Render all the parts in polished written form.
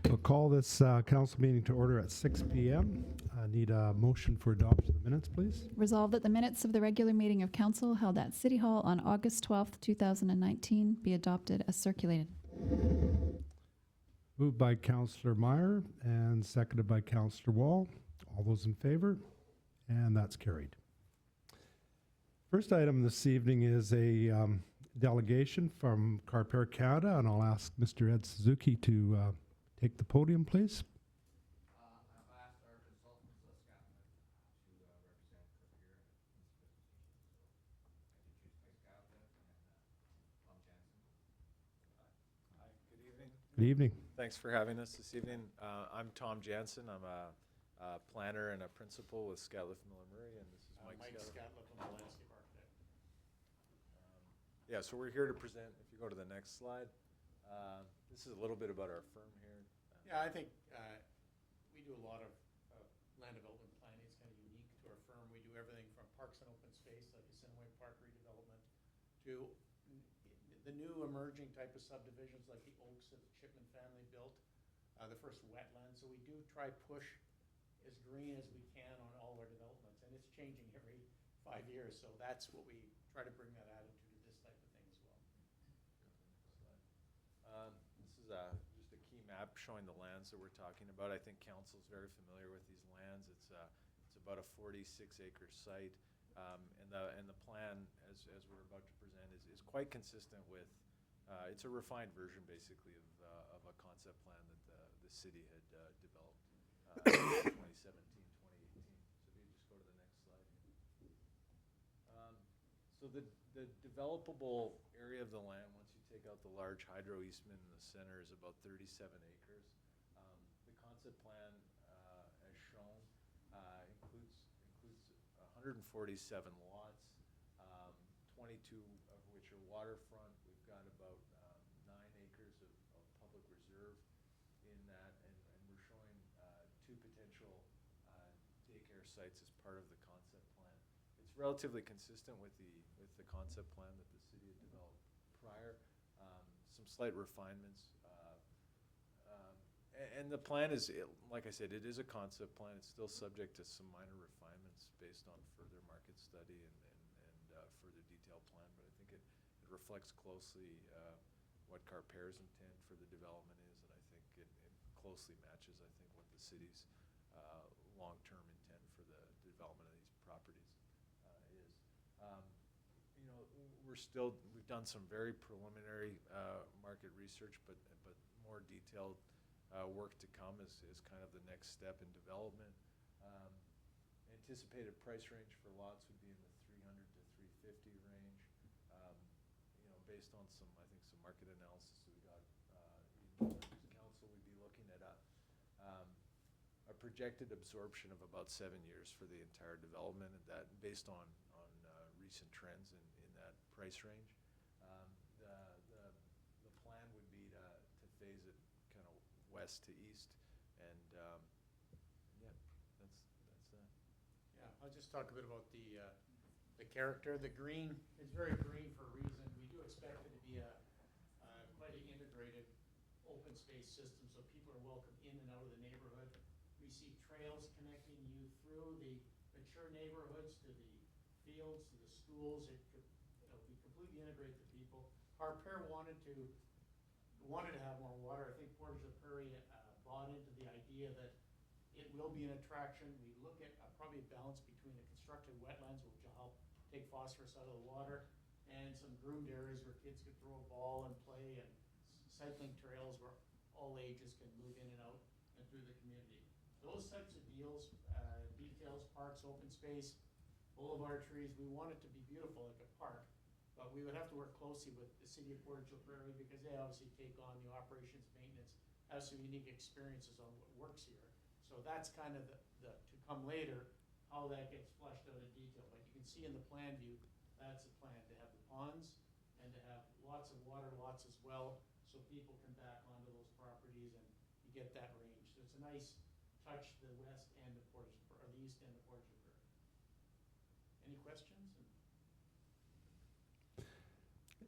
We'll call this council meeting to order at 6 p.m. Need a motion for adoption of the minutes, please. Resolved that the minutes of the regular meeting of council held at City Hall on August 12th, 2019 be adopted as circulated. Moved by Councillor Meyer and seconded by Councillor Wall. All those in favor? And that's carried. First item this evening is a delegation from Carper Canada, and I'll ask Mr. Ed Suzuki to take the podium, please. I've asked our consultant, Scott, to represent Carper in this presentation. So I did choose Scott and Tom Jansen. Hi, good evening. Good evening. Thanks for having us this evening. I'm Tom Jansen. I'm a planner and a principal with Scatliff Miller Murray, and this is Mike Scatliff, I'm the landscape architect. Yeah, so we're here to present, if you go to the next slide, this is a little bit about our firm here. Yeah, I think we do a lot of land development planning. It's kind of unique to our firm. We do everything from parks and open space, like Assiniboine Park redevelopment, to the new emerging type of subdivisions like the Oaks that the Chipman family built, the first wetlands. So we do try push as green as we can on all our developments, and it's changing every 5 years. So that's what we try to bring that attitude to this type of thing as well. This is just a key map showing the lands that we're talking about. I think council's very familiar with these lands. It's about a 46-acre site, and the plan, as we're about to present, is quite consistent with. It's a refined version, basically, of a concept plan that the city had developed in 2017, 2018. So if you just go to the next slide. So the developable area of the land, once you take out the large hydro easement in the center, is about 37 acres. The concept plan, as shown, includes 147 lots, 22 of which are waterfront. We've got about 9 acres of public reserve in that, and we're showing 2 potential daycare sites as part of the concept plan. It's relatively consistent with the concept plan that the city had developed prior. Some slight refinements. And the plan is, like I said, it is a concept plan. It's still subject to some minor refinements based on further market study and further detailed plan. But I think it reflects closely what Carper's intent for the development is, and I think it closely matches, I think, what the city's long-term intent for the development of these properties is. We've done some very preliminary market research, but more detailed work to come is kind of the next step in development. Anticipated price range for lots would be in the 300 to 350 range. Based on some market analysis that we got council, we'd be looking at a projected absorption of about 7 years for the entire development, and that based on recent trends in that price range. The plan would be to phase it kind of west to east, and yeah, that's that. Yeah, I'll just talk a bit about the character. The green is very green for a reason. We do expect it to be quite an integrated open space system, so people are welcome in and out of the neighborhood. We see trails connecting you through the mature neighborhoods to the fields, to the schools. It could, we completely integrate the people. Carper wanted to have more water. I think Portage la Prairie bought into the idea that it will be an attraction. We look at probably a balance between the constructed wetlands, which will help take phosphorus out of the water, and some groomed areas where kids could throw a ball and play, and cycling trails where all ages can move in and out and through the community. Those types of details, parks, open space, boulevard trees, we want it to be beautiful like a park, but we would have to work closely with the city of Portage la Prairie because they obviously take on the operations, maintenance, have some unique experiences on what works here. So that's kind of the to come later, how that gets fleshed out in detail. But you can see in the plan view, that's the plan, to have the ponds and to have lots of water, lots as well, so people can back onto those properties and you get that range. So it's a nice touch to the west end of Portage, or the east end of Portage la Prairie. Any questions?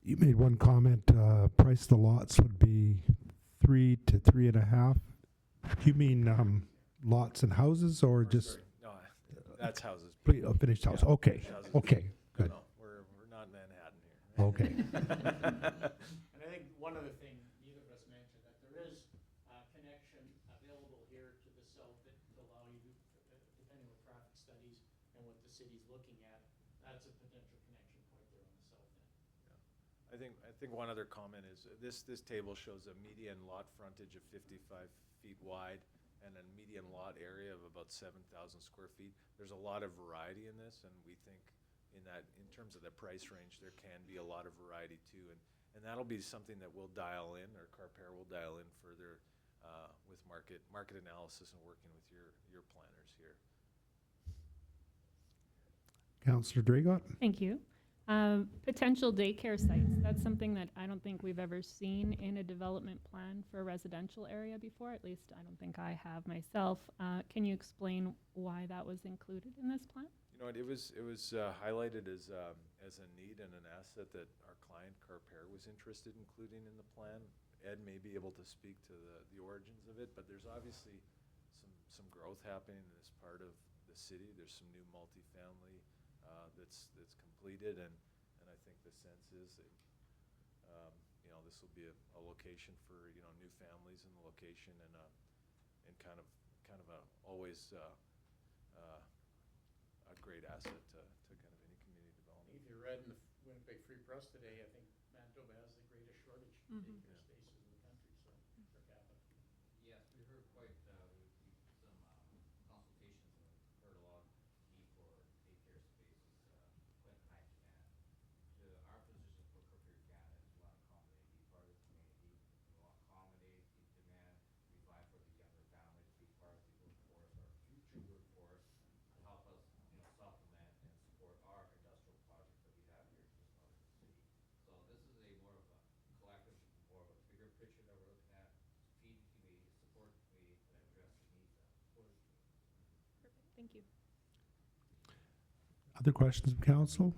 You made one comment, price of the lots would be 3 to 3.5. Do you mean lots and houses or just Sorry, no, that's houses. a finished house? Yeah, Okay, finished houses. okay, good. No, we're not Manhattan here. Okay. And I think one other thing neither of us mentioned, that there is a connection available here to the south that to allow you to, depending on traffic studies and what the city's looking at, that's a potential connection point there on the south end. I think one other comment is, this table shows a median lot frontage of 55 feet wide and a median lot area of about 7,000 square feet. There's a lot of variety in this, and we think in terms of the price range, there can be a lot of variety too, and that'll be something that we'll dial in, or Carpair will dial in further with market analysis and working with your planners here. Councillor Dragot? Thank you. Potential daycare sites, that's something that I don't think we've ever seen in a development plan for a residential area before. At least I don't think I have myself. Can you explain why that was included in this plan? You know what, it was highlighted as a need and an asset that our client Carpair was interested in including in the plan. Ed may be able to speak to the origins of it, but there's obviously some growth happening in this part of the city. There's some new multifamily that's completed, and I think the sense is that this will be a location for new families in the location, and kind of a always a great asset to kind of any community development. If you read in the Winnipeg Free Press today, I think Manitoba has the greatest shortage of Mhm. daycare spaces in the country, so per capita. Yes, we heard quite, we some consultations and heard a lot of need for daycare spaces, quite high demand. Our position for Carpenter Canada is we want to accommodate, be part of the community, we want to accommodate the demand, provide for the younger families, be part of the workforce, our future workforce, to help us, supplement and support our industrial projects that we have here just north of the city. So this is a more of a collective, more of a bigger picture that we're looking at, to feed the community, support the community, and address the needs for the community. Perfect. Thank you. Other questions from council?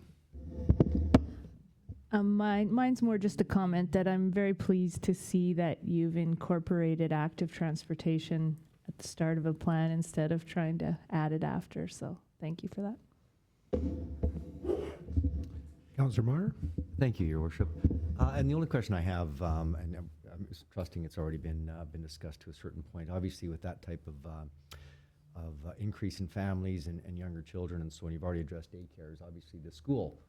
Mine's more just a comment that I'm very pleased to see that you've incorporated active transportation at the start of a plan instead of trying to add it after. So thank you for that. Councillor Meyer? Thank you, Your Worship. And the only question I have, and I'm just trusting it's already been discussed to a certain point. Obviously, with that type of increase in families and younger children, and so on, you've already addressed daycares. Obviously, the school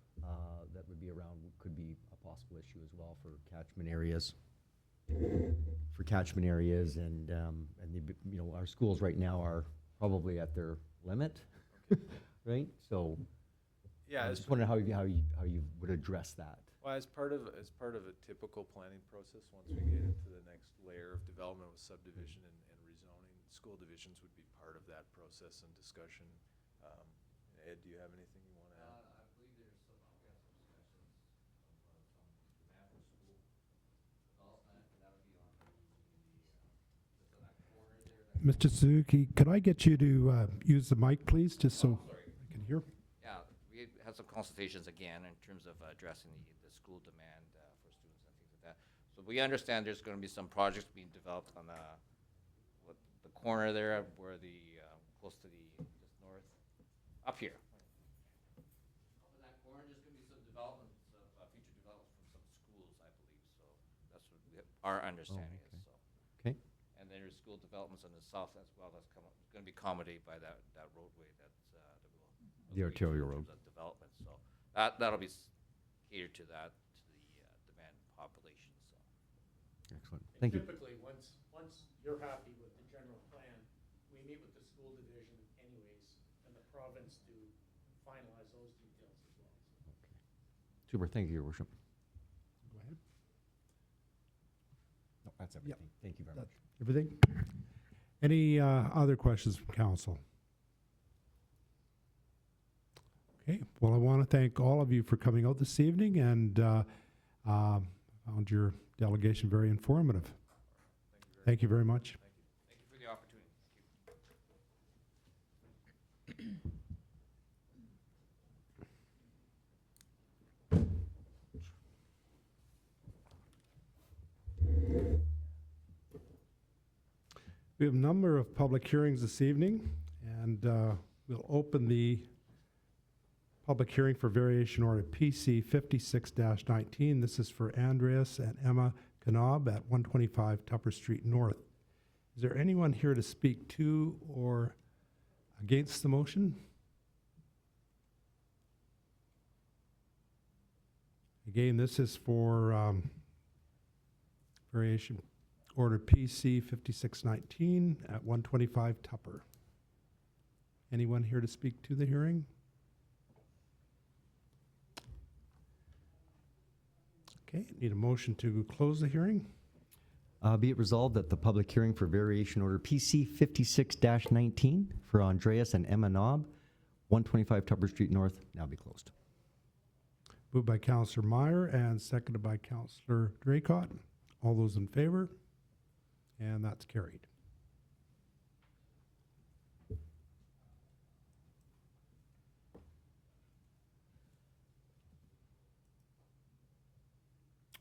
that would be around could be a possible issue as well for catchment areas. And our schools right now are probably at their limit, right? So. Yeah, I just wondering how you would address that. well, as part of a typical planning process, once we get into the next layer of development with subdivision and rezoning, school divisions would be part of that process and discussion. Ed, do you have anything you want to add? I believe there's some, we have some discussions of some demand for school development, and that would be on just on that corner there. Mr. Suzuki, could I get you to use the mic, please, just so Sorry. I can hear? Yeah, we had some consultations again in terms of addressing the school demand for students and things like that. So we understand there's going to be some projects being developed on the corner there where close to the just north, up here. Up in that corner, there's going to be some developments, future developments from some schools, I believe. So that's what our understanding okay. is. So. Okay. And then there's school developments on the south as well that's going to be accommodated by that roadway that will. The arterial road. Development, so that'll be catered to that, to the demand population, so. Excellent. And Thank you. typically, once you're happy with the general plan, we meet with the school division anyways, and the province to finalize those details as well. So. Super. Thank you, Your Worship. Go ahead. No, that's everything. Thank you very much. Everything? Any other questions from council? Okay, well, I want to thank all of you for coming out this evening, and found your delegation very informative. Thank you very much. Thank you for the opportunity. We have a number of public hearings this evening, and we'll open the public hearing for variation order PC 56-19. This is for Andreas and Emma Knob at 125 Tupper Street North. Is there anyone here to speak to or against the motion? Again, this is for variation order PC 5619 at 125 Tupper. Anyone here to speak to the hearing? Okay, need a motion to close the hearing. Be it resolved that the public hearing for variation order PC 56-19 for Andreas and Emma Knob, 125 Tupper Street North, now be closed. Moved by Councillor Meyer and seconded by Councillor Draycott. All those in favor? And that's carried.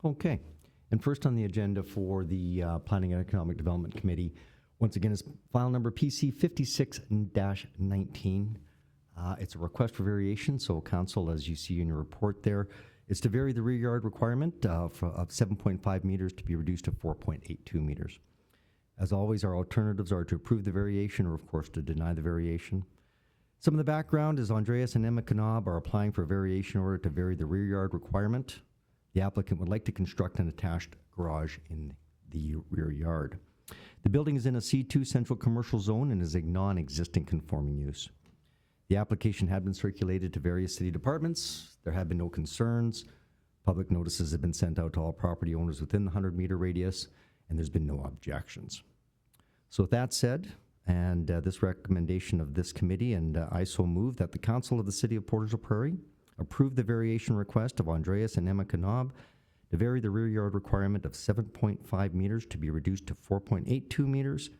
Okay, and first on the agenda for the Planning and Economic Development Committee, once again, is file number PC 56-19. It's a request for variation, so council, as you see in your report there, is to vary the rear yard requirement of 7.5 meters to be reduced to 4.82 meters. As always, our alternatives are to approve the variation or, of course, to deny the variation. Some of the background is Andreas and Emma Knob are applying for a variation order to vary the rear yard requirement. The applicant would like to construct an attached garage in the rear yard. The building is in a C2 central commercial zone and is a non-existing conforming use. The application had been circulated to various city departments. There have been no concerns. Public notices have been sent out to all property owners within the 100-meter radius, and there's been no objections. So with that said, and this recommendation of this committee, and I so move that the Council of the City of Portage la Prairie approve the variation request of Andreas and Emma Knob to vary the rear yard requirement of 7.5 meters to be reduced to 4.82 meters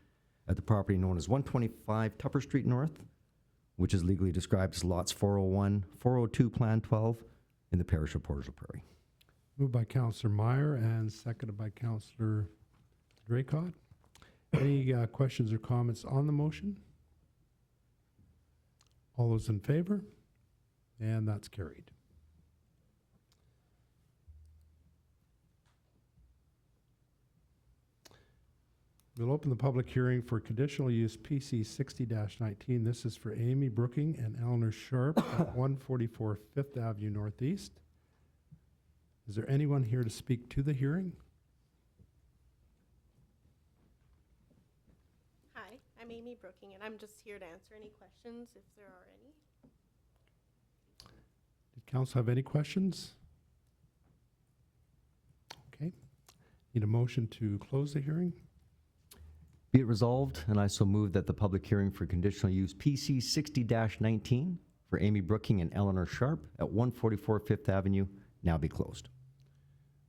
at the property known as 125 Tupper Street North, which is legally described as lots 401, 402, Plan 12 in the parish of Portage la Prairie. Moved by Councillor Meyer and seconded by Councillor Draycott. Any questions or comments on the motion? All those in favor? And that's carried. We'll open the public hearing for conditional use PC 60-19. This is for Amy Brooking and Eleanor Sharp at 144 Fifth Avenue Northeast. Is there anyone here to speak to the hearing? Hi, I'm Amy Brooking, and I'm just here to answer any questions if there are any. Did council have any questions? Okay. Need a motion to close the hearing? Be it resolved, and I so move that the public hearing for conditional use PC 60-19 for Amy Brooking and Eleanor Sharp at 144 Fifth Avenue now be closed.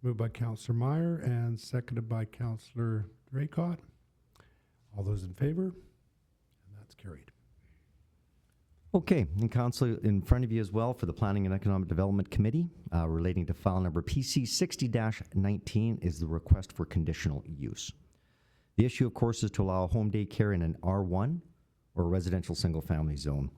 Moved by Councillor Meyer and seconded by Councillor Draycott. All those in favor? And that's carried. Okay, and council, in front of you as well for the Planning and Economic Development Committee relating to file number PC 60-19 is the request for conditional use. The issue, of course, is to allow home daycare in an R1 or residential single-family zone.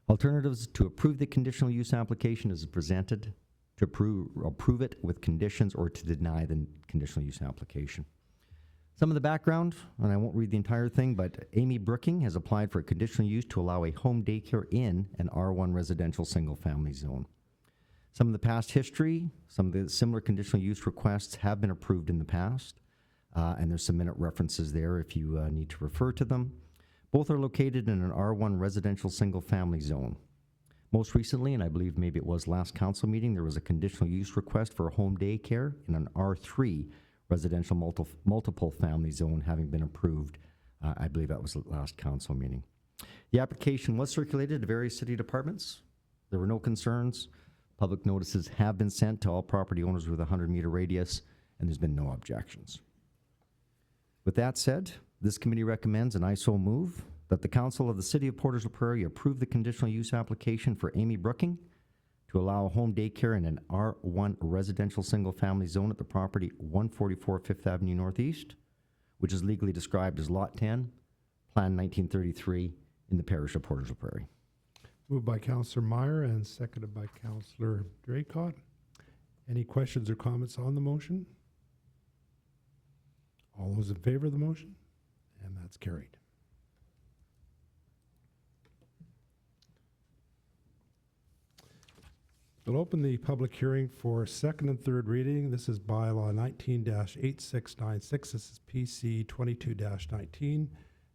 Alternatives to approve the conditional use application is presented, to approve it with conditions, or to deny the conditional use application. Some of the background, and I won't read the entire thing, but Amy Brooking has applied for a conditional use to allow a home daycare in an R1 residential single-family zone. Some of the past history, some of the similar conditional use requests have been approved in the past. And there's some minute references there if you need to refer to them. Both are located in an R1 residential single-family zone. Most recently, and I believe maybe it was last council meeting, there was a conditional use request for a home daycare in an R3 residential multiple family zone having been approved. I believe that was the last council meeting. The application was circulated to various city departments. There were no concerns. Public notices have been sent to all property owners with a 100-meter radius, and there's been no objections. With that said, this committee recommends, and I so move, that the Council of the City of Portage la Prairie approve the conditional use application for Amy Brooking to allow home daycare in an R1 residential single-family zone at the property 144 Fifth Avenue Northeast, which is legally described as Lot 10, Plan 1933 in the parish of Portage la Prairie. Moved by Councillor Meyer and seconded by Councillor Draycott. Any questions or comments on the motion? All those in favor of the motion? And that's carried. We'll open the public hearing for second and third reading. This is bylaw 19-8696. This is PC 22-19.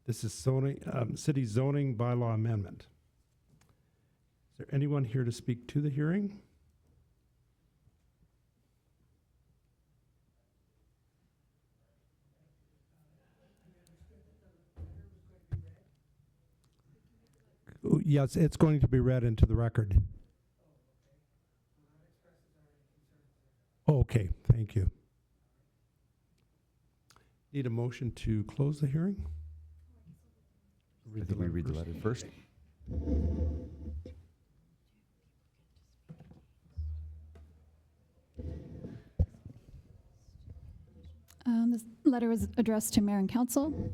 This is city zoning bylaw amendment. Is there anyone here to speak to the hearing? Yes, it's going to be read into the record. Okay, thank you. Need a motion to close the hearing? I think we read the letter first. This letter is addressed to Mayor and Council.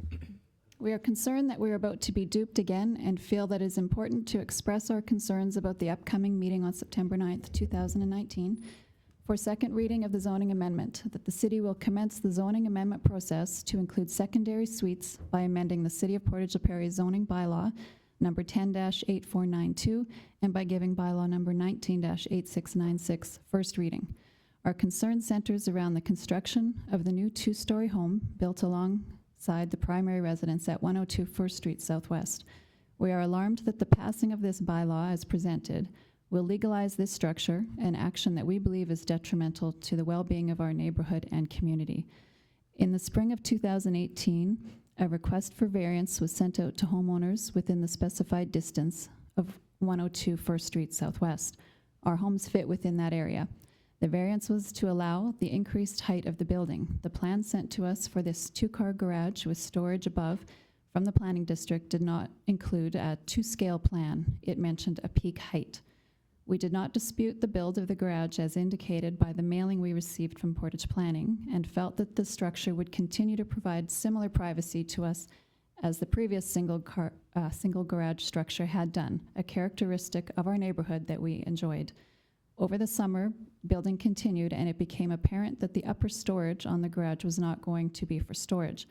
We are concerned that we are about to be duped again and feel that it is important to express our concerns about the upcoming meeting on September 9th, 2019, for second reading of the zoning amendment, that the city will commence the zoning amendment process to include secondary suites by amending the City of Portage la Prairie zoning bylaw number 10-8492 and by giving bylaw number 19-8696 first reading. Our concern centers around the construction of the new two-story home built alongside the primary residence at 102 First Street Southwest. We are alarmed that the passing of this bylaw as presented will legalize this structure, an action that we believe is detrimental to the well-being of our neighborhood and community. In the spring of 2018, a request for variance was sent out to homeowners within the specified distance of 102 First Street Southwest. Our homes fit within that area. The variance was to allow the increased height of the building. The plan sent to us for this two-car garage with storage above from the planning district did not include a to-scale plan. It mentioned a peak height. We did not dispute the build of the garage as indicated by the mailing we received from Portage Planning and felt that the structure would continue to provide similar privacy to us as the previous single garage structure had done, a characteristic of our neighborhood that we enjoyed. Over the summer, building continued and it became apparent that the upper storage on the garage was not going to be for storage.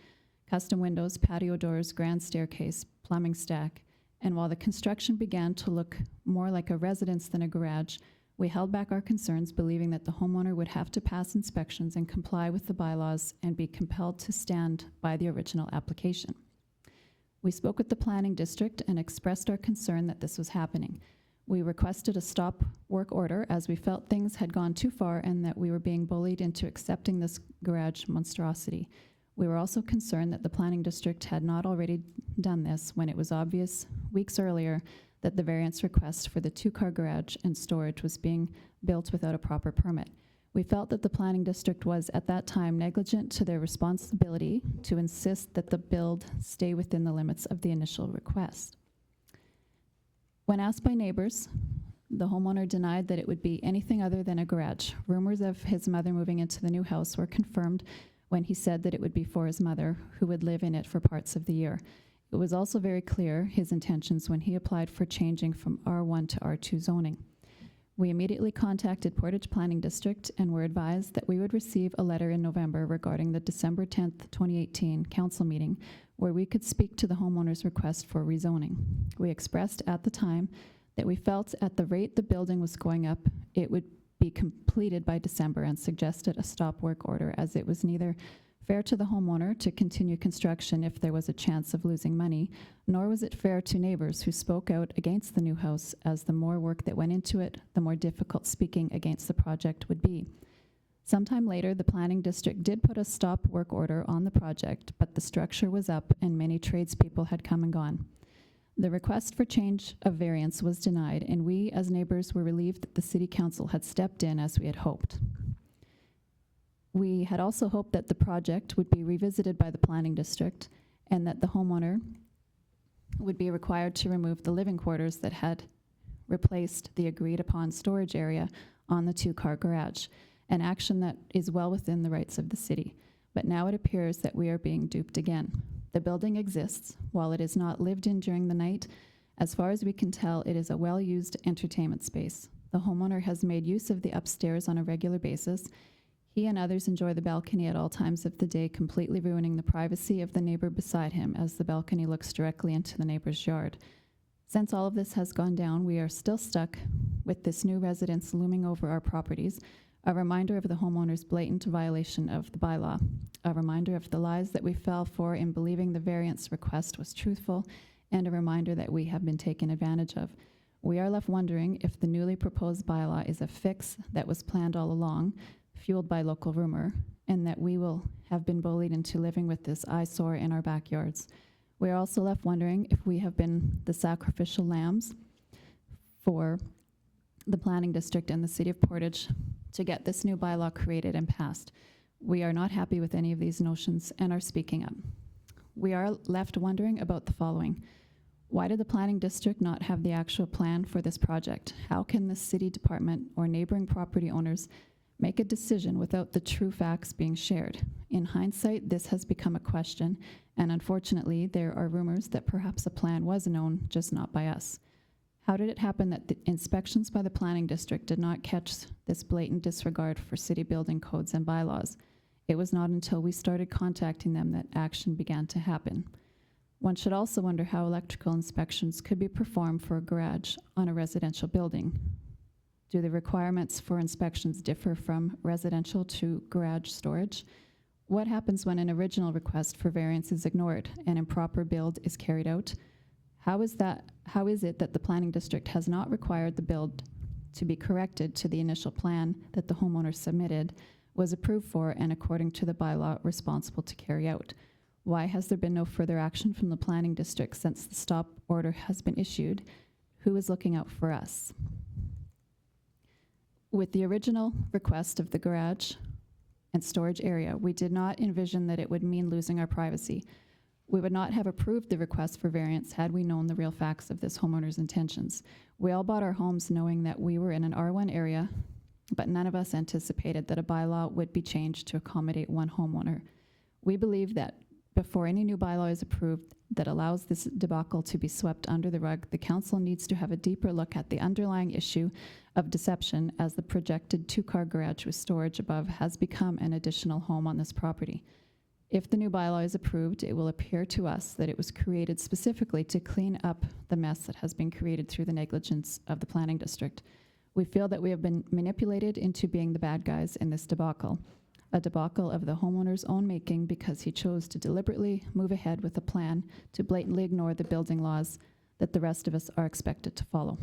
Custom windows, patio doors, grand staircase, plumbing stack, and while the construction began to look more like a residence than a garage, we held back our concerns, believing that the homeowner would have to pass inspections and comply with the bylaws and be compelled to stand by the original application. We spoke with the planning district and expressed our concern that this was happening. We requested a stop work order as we felt things had gone too far and that we were being bullied into accepting this garage monstrosity. We were also concerned that the planning district had not already done this when it was obvious weeks earlier that the variance request for the two-car garage and storage was being built without a proper permit. We felt that the planning district was at that time negligent to their responsibility to insist that the build stay within the limits of the initial request. When asked by neighbors, the homeowner denied that it would be anything other than a garage. Rumors of his mother moving into the new house were confirmed when he said that it would be for his mother, who would live in it for parts of the year. It was also very clear his intentions when he applied for changing from R1 to R2 zoning. We immediately contacted Portage Planning District and were advised that we would receive a letter in November regarding the December 10th, 2018 council meeting where we could speak to the homeowner's request for rezoning. We expressed at the time that we felt at the rate the building was going up, it would be completed by December and suggested a stop work order as it was neither fair to the homeowner to continue construction if there was a chance of losing money, nor was it fair to neighbors who spoke out against the new house as the more work that went into it, the more difficult speaking against the project would be. Sometime later, the planning district did put a stop work order on the project, but the structure was up and many tradespeople had come and gone. The request for change of variance was denied, and we as neighbors were relieved that the city council had stepped in as we had hoped. We had also hoped that the project would be revisited by the planning district and that the homeowner would be required to remove the living quarters that had replaced the agreed upon storage area on the two-car garage, an action that is well within the rights of the city. But now it appears that we are being duped again. The building exists. While it is not lived in during the night, as far as we can tell, it is a well-used entertainment space. The homeowner has made use of the upstairs on a regular basis. He and others enjoy the balcony at all times of the day, completely ruining the privacy of the neighbor beside him as the balcony looks directly into the neighbor's yard. Since all of this has gone down, we are still stuck with this new residence looming over our properties, a reminder of the homeowner's blatant violation of the bylaw, a reminder of the lies that we fell for in believing the variance request was truthful, and a reminder that we have been taken advantage of. We are left wondering if the newly proposed bylaw is a fix that was planned all along, fueled by local rumor, and that we will have been bullied into living with this eyesore in our backyards. We are also left wondering if we have been the sacrificial lambs for the planning district and the city of Portage to get this new bylaw created and passed. We are not happy with any of these notions and are speaking up. We are left wondering about the following. Why did the planning district not have the actual plan for this project? How can the city department or neighboring property owners make a decision without the true facts being shared? In hindsight, this has become a question, and unfortunately, there are rumors that perhaps a plan was known, just not by us. How did it happen that the inspections by the planning district did not catch this blatant disregard for city building codes and bylaws? It was not until we started contacting them that action began to happen. One should also wonder how electrical inspections could be performed for a garage on a residential building. Do the requirements for inspections differ from residential to garage storage? What happens when an original request for variance is ignored and improper build is carried out? How is it that the planning district has not required the build to be corrected to the initial plan that the homeowner submitted, was approved for, and according to the bylaw responsible to carry out? Why has there been no further action from the planning district since the stop order has been issued? Who is looking out for us? With the original request of the garage and storage area, we did not envision that it would mean losing our privacy. We would not have approved the request for variance had we known the real facts of this homeowner's intentions. We all bought our homes knowing that we were in an R1 area, but none of us anticipated that a bylaw would be changed to accommodate one homeowner. We believe that before any new bylaw is approved that allows this debacle to be swept under the rug, the council needs to have a deeper look at the underlying issue of deception, as the projected two-car garage with storage above has become an additional home on this property. If the new bylaw is approved, it will appear to us that it was created specifically to clean up the mess that has been created through the negligence of the planning district. We feel that we have been manipulated into being the bad guys in this debacle, a debacle of the homeowner's own making because he chose to deliberately move ahead with a plan to blatantly ignore the building laws that the rest of us are expected to follow.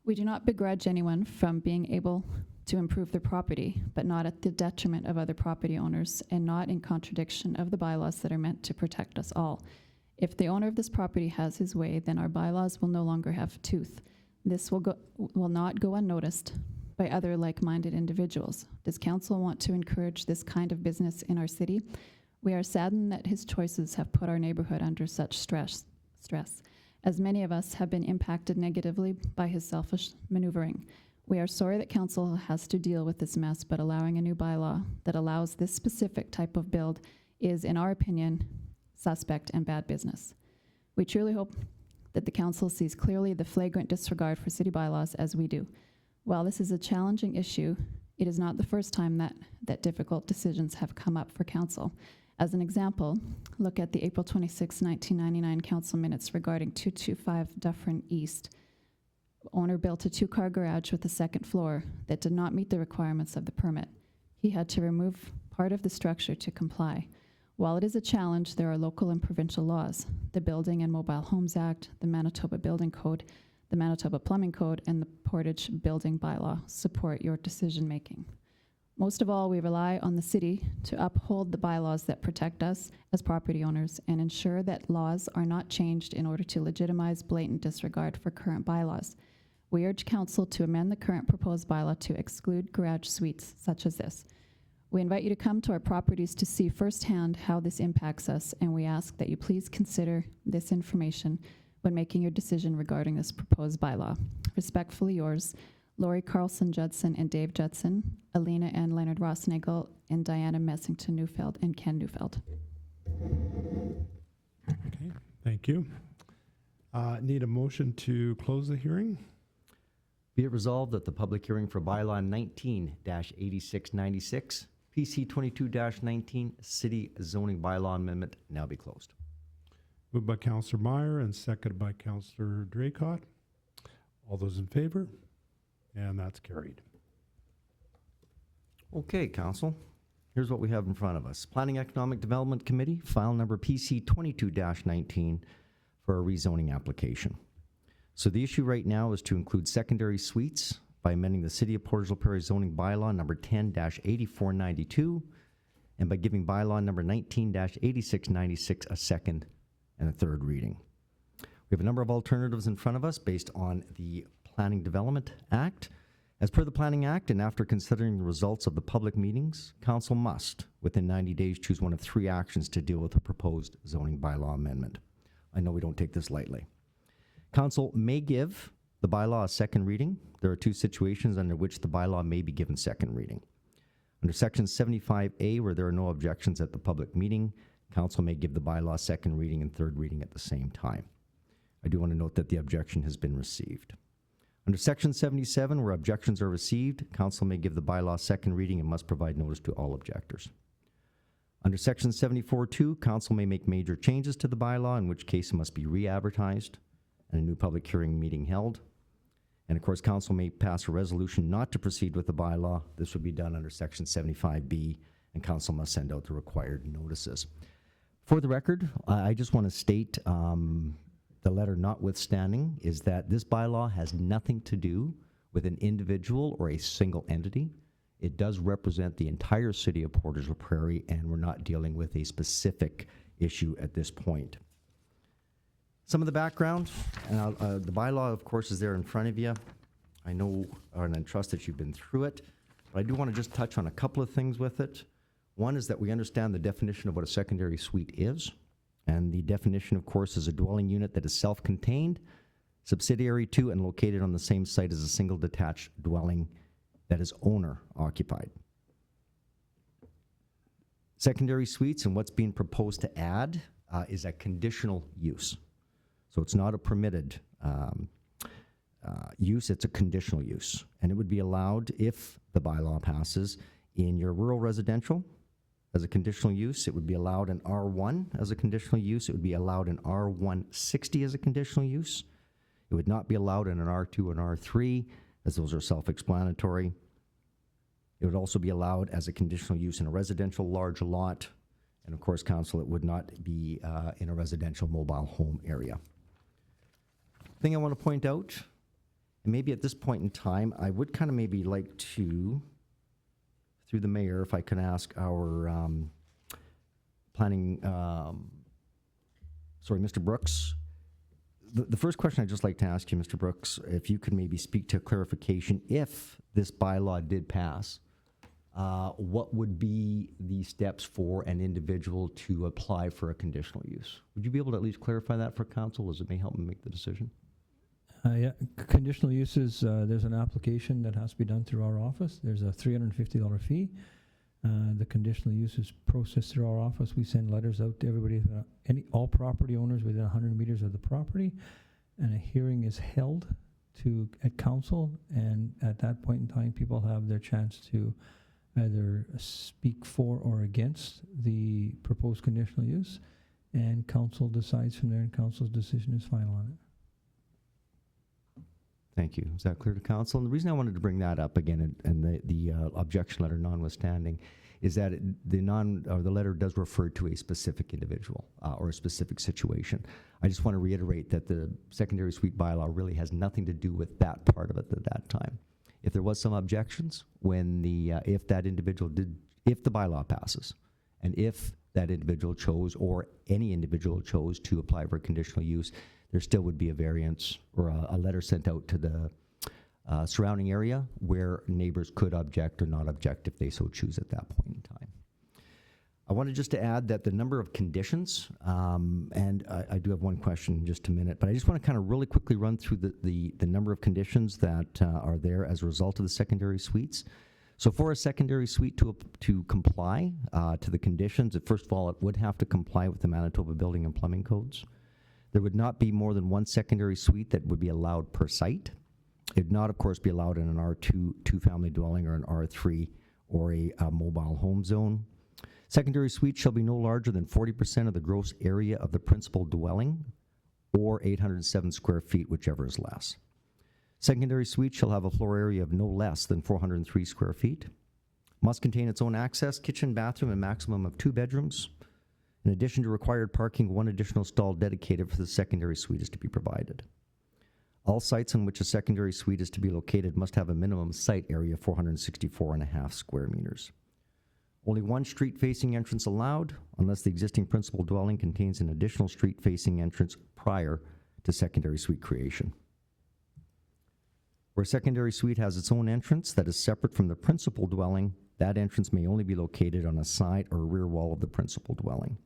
We do not begrudge anyone from being able to improve their property, but not at the detriment of other property owners and not in contradiction of the bylaws that are meant to protect us all. If the owner of this property has his way, then our bylaws will no longer have tooth. This will not go unnoticed by other like-minded individuals. Does council want to encourage this kind of business in our city? We are saddened that his choices have put our neighborhood under such stress, as many of us have been impacted negatively by his selfish maneuvering. We are sorry that council has to deal with this mess, but allowing a new bylaw that allows this specific type of build is, in our opinion, suspect and bad business. We truly hope that the council sees clearly the flagrant disregard for city bylaws as we do. While this is a challenging issue, it is not the first time that difficult decisions have come up for council. As an example, look at the April 26, 1999 council minutes regarding 225 Dufferin East. Owner built a two-car garage with a second floor that did not meet the requirements of the permit. He had to remove part of the structure to comply. While it is a challenge, there are local and provincial laws, the Building and Mobile Homes Act, the Manitoba Building Code, the Manitoba Plumbing Code, and the Portage Building Bylaw support your decision-making. Most of all, we rely on the city to uphold the bylaws that protect us as property owners and ensure that laws are not changed in order to legitimize blatant disregard for current bylaws. We urge council to amend the current proposed bylaw to exclude garage suites such as this. We invite you to come to our properties to see firsthand how this impacts us, and we ask that you please consider this information when making your decision regarding this proposed bylaw. Respectfully yours, Lori Carlson Judson and Dave Judson, Alina and Leonard Rossnagel, and Diana Messington Neufeld and Ken Neufeld. Okay, thank you. Need a motion to close the hearing? Be it resolved that the public hearing for bylaw 19-8696, PC 22-19, city zoning bylaw amendment now be closed. Moved by Councillor Meyer and seconded by Councillor Draycott. All those in favor? And that's carried. Okay, council. Here's what we have in front of us. Planning Economic Development Committee, file number PC 22-19 for a rezoning application. So the issue right now is to include secondary suites by amending the City of Portage la Prairie zoning bylaw number 10-8492 and by giving bylaw number 19-8696 a second and a third reading. We have a number of alternatives in front of us based on the Planning Development Act. As per the Planning Act, and after considering the results of the public meetings, council must, within 90 days, choose one of 3 actions to deal with a proposed zoning bylaw amendment. I know we don't take this lightly. Council may give the bylaw a second reading. There are 2 situations under which the bylaw may be given second reading. Under Section 75A, where there are no objections at the public meeting, council may give the bylaw second reading and third reading at the same time. I do want to note that the objection has been received. Under Section 77, where objections are received, council may give the bylaw second reading and must provide notice to all objectors. Under Section 74.2, council may make major changes to the bylaw, in which case it must be re-advertised and a new public hearing meeting held. And of course, council may pass a resolution not to proceed with the bylaw. This would be done under Section 75B, and council must send out the required notices. For the record, I just want to state the letter notwithstanding is that this bylaw has nothing to do with an individual or a single entity. It does represent the entire city of Portage la Prairie, and we're not dealing with a specific issue at this point. Some of the background, the bylaw, of course, is there in front of you. I know and I trust that you've been through it, but I do want to just touch on a couple of things with it. One is that we understand the definition of what a secondary suite is. And the definition, of course, is a dwelling unit that is self-contained, subsidiary to, and located on the same site as a single detached dwelling that is owner-occupied. Secondary suites and what's being proposed to add is a conditional use. So it's not a permitted use, it's a conditional use. And it would be allowed, if the bylaw passes, in your rural residential, as a conditional use. It would be allowed in R1 as a conditional use. It would be allowed in R160 as a conditional use. It would not be allowed in an R2 and R3, as those are self-explanatory. It would also be allowed as a conditional use in a residential large lot. And of course, council, it would not be in a residential mobile home area. Thing I want to point out, and maybe at this point in time, I would kind of maybe like to, through the mayor, if I could ask our planning, Mr. Brooks. The first question I'd just like to ask you, Mr. Brooks, if you could maybe speak to clarification, if this bylaw did pass, what would be the steps for an individual to apply for a conditional use? Would you be able to at least clarify that for council, as it may help them make the decision? Yeah, conditional uses, there's an application that has to be done through our office. There's a $350 fee. The conditional use is processed through our office. We send letters out to everybody, all property owners within 100 meters of the property, and a hearing is held at council, and at that point in time, people have their chance to either speak for or against the proposed conditional use, and council decides from there, and council's decision is final on it. Thank you. Is that clear to council? And the reason I wanted to bring that up again, and the objection letter notwithstanding, is that the letter does refer to a specific individual or a specific situation. I just want to reiterate that the secondary suite bylaw really has nothing to do with that part of it at that time. If there was some objections when if the bylaw passes, and if that individual chose, or any individual chose, to apply for a conditional use, there still would be a variance or a letter sent out to the surrounding area where neighbors could object or not object if they so choose at that point in time. I wanted just to add that the number of conditions, and I do have one question in just a minute, but I just want to kind of really quickly run through the number of conditions that are there as a result of the secondary suites. So for a secondary suite to comply to the conditions, first of all, it would have to comply with the Manitoba Building and Plumbing Codes. There would not be more than one secondary suite that would be allowed per site. It would not, of course, be allowed in an R2 two-family dwelling or an R3 or a mobile home zone. Secondary suite shall be no larger than 40% of the gross area of the principal dwelling or 807 square feet, whichever is less. Secondary suite shall have a floor area of no less than 403 square feet. Must contain its own access, kitchen, bathroom, and maximum of 2 bedrooms. In addition to required parking, 1 additional stall dedicated for the secondary suite is to be provided. All sites on which a secondary suite is to be located must have a minimum site area of 464.5 square meters. Only 1 street-facing entrance allowed, unless the existing principal dwelling contains an additional street-facing entrance prior to secondary suite creation. Where a secondary suite has its own entrance that is separate from the principal dwelling, that entrance may only be located on a side or rear wall of the principal dwelling.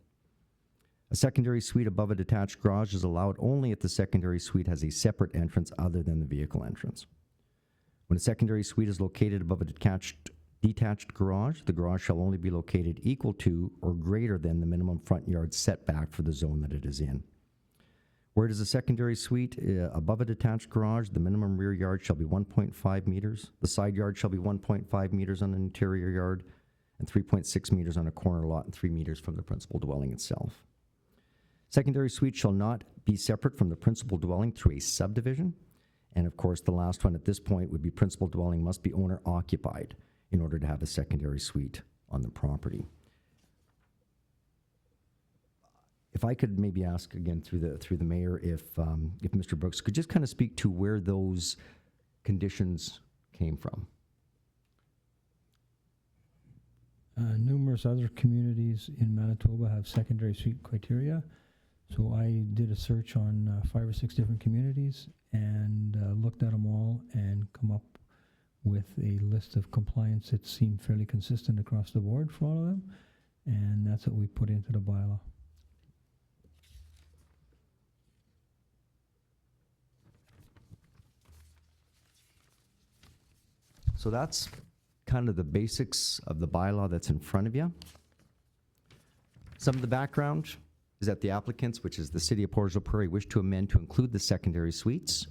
A secondary suite above a detached garage is allowed only if the secondary suite has a separate entrance other than the vehicle entrance. When a secondary suite is located above a detached garage, the garage shall only be located equal to or greater than the minimum front yard setback for the zone that it is in. Where it is a secondary suite above a detached garage, the minimum rear yard shall be 1.5 meters. The side yard shall be 1.5 meters on an interior yard and 3.6 meters on a corner lot and 3 meters from the principal dwelling itself. Secondary suite shall not be separate from the principal dwelling through a subdivision. And of course, the last one at this point would be principal dwelling must be owner occupied in order to have a secondary suite on the property. If I could maybe ask again through the mayor if Mr. Brooks could just kind of speak to where those conditions came from. Numerous other communities in Manitoba have secondary suite criteria. So I did a search on 5 or 6 different communities and looked at them all and come up with a list of compliance that seemed fairly consistent across the board for all of them. And that's what we put into the bylaw. So that's kind of the basics of the bylaw that's in front of you. Some of the background is that the applicants, which is the City of Portage la Prairie, wish to amend to include the secondary suites.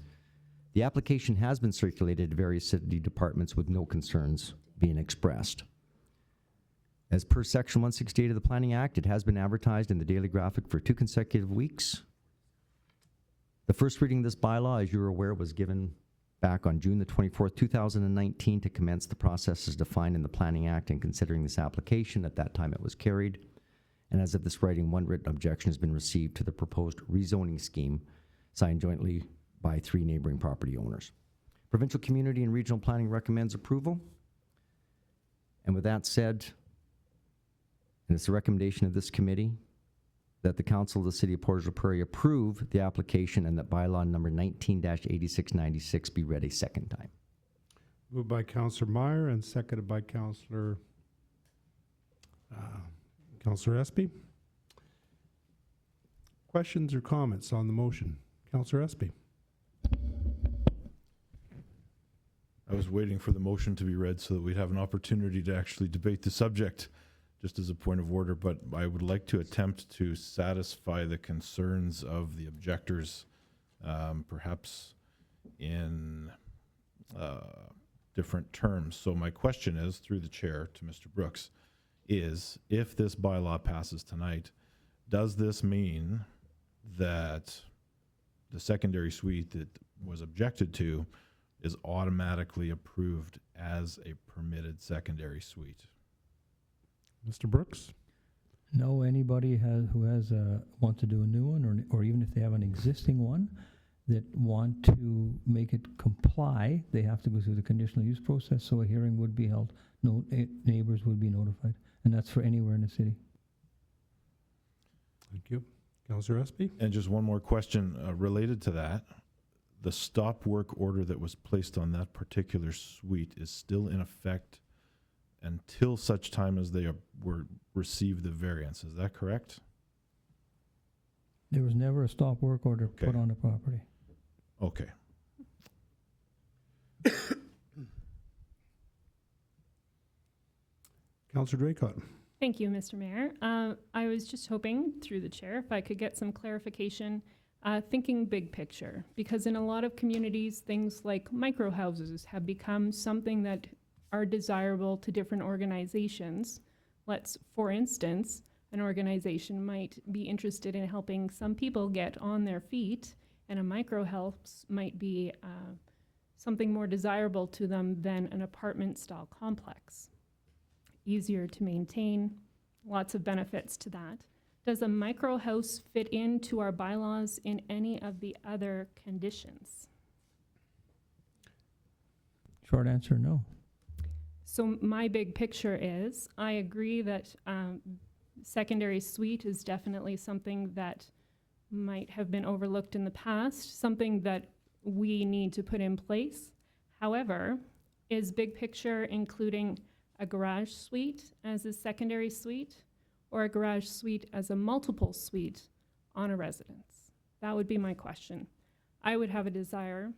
The application has been circulated to various city departments with no concerns being expressed. As per Section 168 of the Planning Act, it has been advertised in the Daily Graphic for 2 consecutive weeks. The first reading of this bylaw, as you're aware, was given back on June the 24th, 2019 to commence the process as defined in the Planning Act and considering this application. At that time it was carried. And as of this writing, 1 written objection has been received to the proposed rezoning scheme signed jointly by 3 neighboring property owners. Provincial Community and Regional Planning recommends approval. And with that said, and it's the recommendation of this committee that the Council of the City of Portage la Prairie approve the application and that bylaw number 19-8696 be read a second time. Moved by Councillor Meyer and seconded by Councillor Espy. Questions or comments on the motion? Councillor Espy. I was waiting for the motion to be read so that we'd have an opportunity to actually debate the subject, just as a point of order, but I would like to attempt to satisfy the concerns of the objectors, perhaps in different terms. So my question is, through the chair to Mr. Brooks, is if this bylaw passes tonight, does this mean that the secondary suite that was objected to is automatically approved as a permitted secondary suite? Mr. Brooks? No, anybody who want to do a new one, or even if they have an existing one that want to make it comply, they have to go through the conditional use process, so a hearing would be held. No, neighbors would be notified, and that's for anywhere in the city. Thank you. Councillor Espy? And just one more question related to that. The stop work order that was placed on that particular suite is still in effect until such time as they receive the variance. Is that correct? There was never a stop work order Okay. put on the property. Okay. Councillor Draycott. Thank you, Mr. Mayor. I was just hoping, through the chair, if I could get some clarification, thinking big picture, because in a lot of communities, things like micro houses have become something that are desirable to different organizations. For instance, an organization might be interested in helping some people get on their feet, and a micro house might be something more desirable to them than an apartment-style complex. Easier to maintain, lots of benefits to that. Does a micro house fit into our bylaws in any of the other conditions? Short answer, no. So my big picture is, I agree that secondary suite is definitely something that might have been overlooked in the past, something that we need to put in place. However, is big picture including a garage suite as a secondary suite, or a garage suite as a multiple suite on a residence? That would be my question. I would have a desire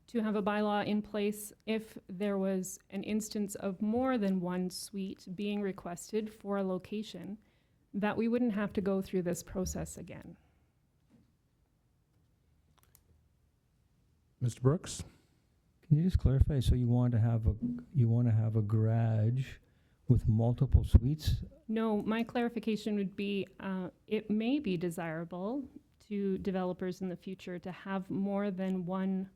to have a bylaw in place if there was an instance of more than one suite being requested for a location, that we wouldn't have to go through this process again. Mr. Brooks? Can you just clarify? So you want to have a garage with multiple suites? No, my clarification would be, it may be desirable to developers in the future to have more than one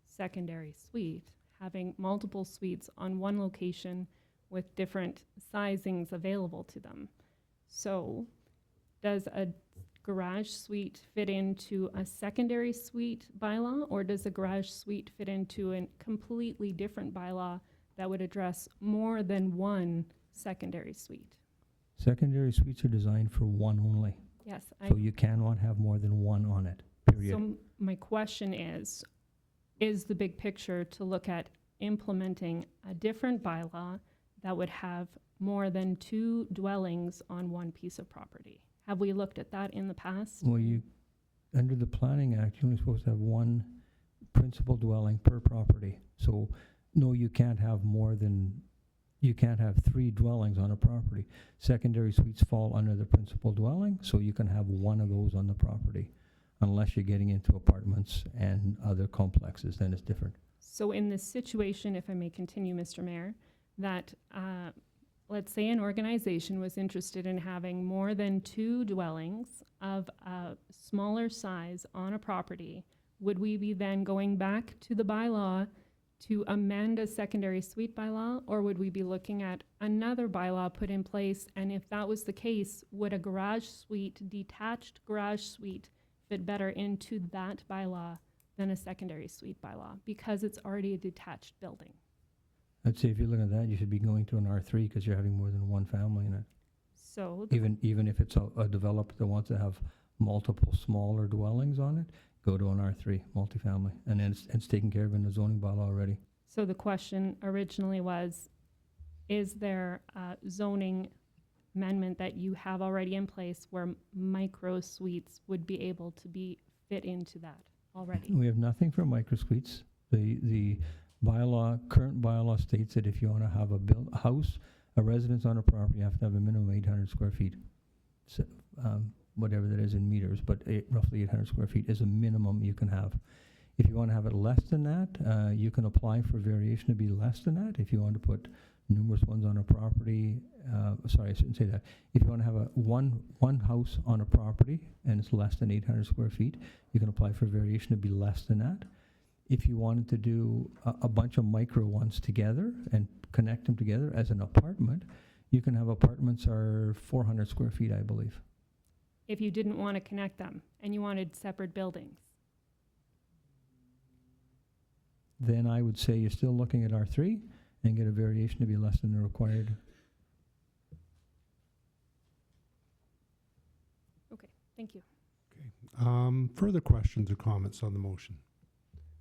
secondary suite, having multiple suites on one location with different sizings available to them. So does a garage suite fit into a secondary suite bylaw, or does a garage suite fit into a completely different bylaw that would address more than one secondary suite? Secondary suites are designed for one only. Yes. So you cannot have more than one on it, period. So my question is the big picture to look at implementing a different bylaw that would have more than 2 dwellings on one piece of property? Have we looked at that in the past? Well, under the Planning Act, you're only supposed to have one principal dwelling per property. So, no, you can't have 3 dwellings on a property. Secondary suites fall under the principal dwelling, so you can have one of those on the property, unless you're getting into apartments and other complexes, then it's different. So in this situation, if I may continue, Mr. Mayor, that let's say an organization was interested in having more than 2 dwellings of a smaller size on a property, would we be then going back to the bylaw to amend a secondary suite bylaw, or would we be looking at another bylaw put in place? And if that was the case, would a garage suite, detached garage suite, fit better into that bylaw than a secondary suite bylaw, because it's already a detached building? I'd say if you're looking at that, you should be going to an R3 because you're having more than one family in it. So Even if it's a developer that wants to have multiple smaller dwellings on it, go to an R3 multifamily, and then it's taken care of in the zoning bylaw already. So the question originally was, is there a zoning amendment that you have already in place where micro suites would be able to be fit into that already? We have nothing for micro suites. The current bylaw states that if you want to have a house, a residence on a property, you have to have a minimum of 800 square feet. So, whatever that is in meters, but roughly 800 square feet is a minimum you can have. If you want to have it less than that, you can apply for variation to be less than that. If you want to put numerous ones on a property, sorry, I shouldn't say that. If you want to have one house on a property and it's less than 800 square feet, you can apply for variation to be less than that. If you wanted to do a bunch of micro ones together and connect them together as an apartment, you can have apartments are 400 square feet, I believe. If you didn't want to connect them and you wanted separate buildings? Then I would say you're still looking at R3 and get a variation to be less than the required. Okay, thank you. Okay. Further questions or comments on the motion?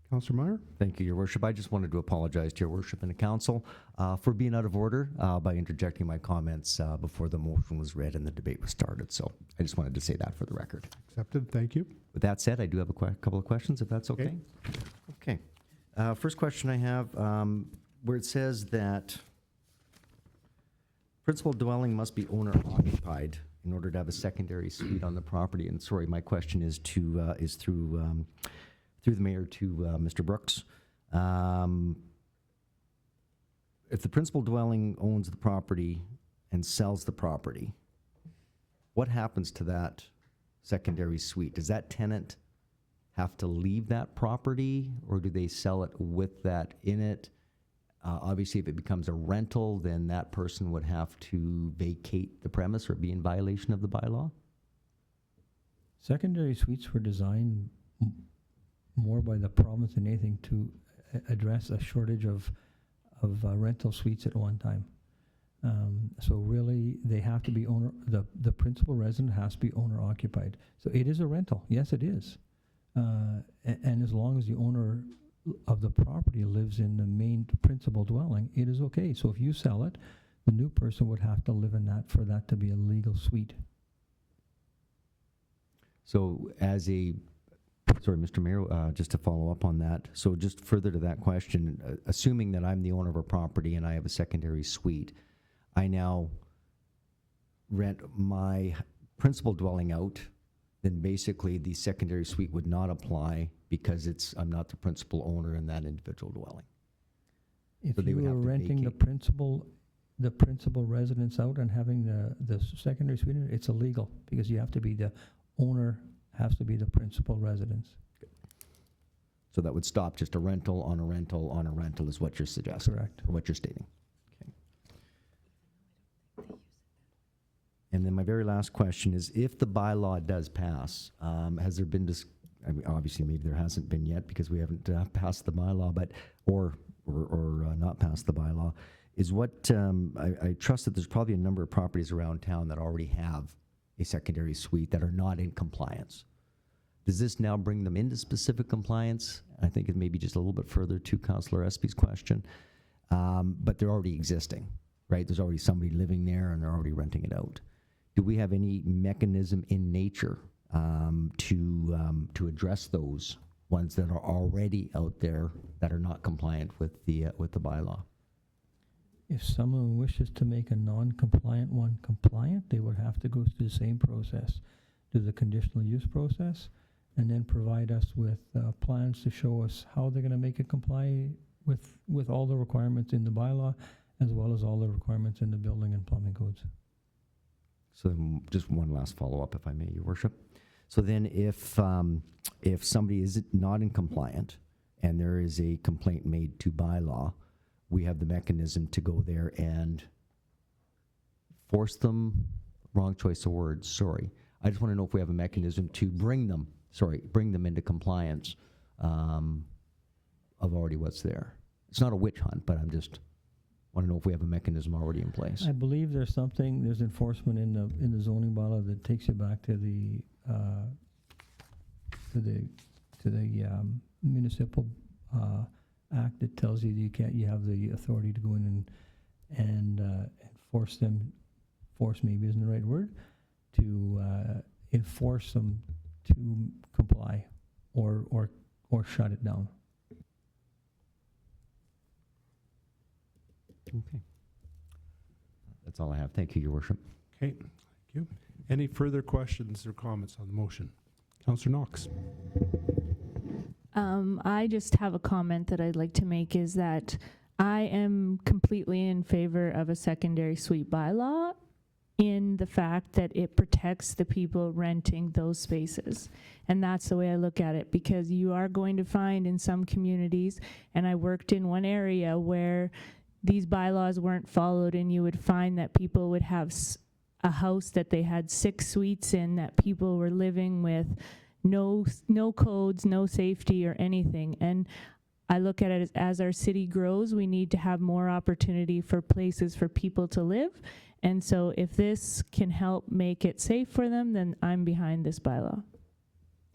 Councillor Meyer? Thank you, Your Worship. I just wanted to apologize to Your Worship and the Council for being out of order by interjecting my comments before the motion was read and the debate was started. So I just wanted to say that for the record. Accepted. Thank you. With that said, I do have a couple of questions, if that's okay. Okay. First question I have, where it says that Principal dwelling must be owner occupied in order to have a secondary suite on the property. And sorry, my question is through the mayor to Mr. Brooks. If the principal dwelling owns the property and sells the property, what happens to that secondary suite? Does that tenant have to leave that property, or do they sell it with that in it? Obviously, if it becomes a rental, then that person would have to vacate the premise or be in violation of the bylaw? Secondary suites were designed more by the province than anything to address a shortage of rental suites at one time. So really, they have to be the principal resident has to be owner occupied. So it is a rental. Yes, it is. And as long as the owner of the property lives in the main principal dwelling, it is okay. So if you sell it, the new person would have to live in that for that to be a legal suite. So sorry, Mr. Mayor, just to follow up on that. So just further to that question, assuming that I'm the owner of a property and I have a secondary suite, I now rent my principal dwelling out, then basically the secondary suite would not apply because I'm not the principal owner in that individual dwelling. If So they you would were have to renting the principal residence out and having the secondary suite, it's illegal because you have to be the owner, has to be the principal residence. So that would stop just a rental on a rental on a rental is what you're suggesting. Correct. Or what you're stating. Okay. And then my very last question is, if the bylaw does pass, has there been I mean, obviously maybe there hasn't been yet because we haven't passed the bylaw, but or not passed the bylaw, is what I trust that there's probably a number of properties around town that already have a secondary suite that are not in compliance. Does this now bring them into specific compliance? I think it may be just a little bit further to Councillor Espy's question, but they're already existing, right? There's already somebody living there and they're already renting it out. Do we have any mechanism in nature to address those ones that are already out there that are not compliant with the bylaw? If someone wishes to make a non-compliant one compliant, they would have to go through the same process, do the conditional use process, and then provide us with plans to show us how they're going to make it comply with all the requirements in the bylaw, as well as all the requirements in the building and plumbing codes. So just one last follow-up, if I may, Your Worship. So then if somebody is not in compliant and there is a complaint made to bylaw, we have the mechanism to go there and force them, wrong choice of words, sorry. I just want to know if we have a mechanism to bring them into compliance of already what's there. It's not a witch hunt, but I'm just want to know if we have a mechanism already in place. I believe there's enforcement in the zoning bylaw that takes you back to the municipal act that tells you you have the authority to go in and force maybe isn't the right word, to enforce them to comply or shut it down. Okay. That's all I have. Thank you, Your Worship. Okay, thank you. Any further questions or comments on the motion? Councillor Knox. I just have a comment that I'd like to make is that I am completely in favor of a secondary suite bylaw in the fact that it protects the people renting those spaces. And that's the way I look at it, because you are going to find in some communities, and I worked in one area where these bylaws weren't followed, and you would find that people would have a house that they had 6 suites in that people were living with no codes, no safety or anything. And I look at it as our city grows, we need to have more opportunity for places for people to live. And so if this can help make it safe for them, then I'm behind this bylaw.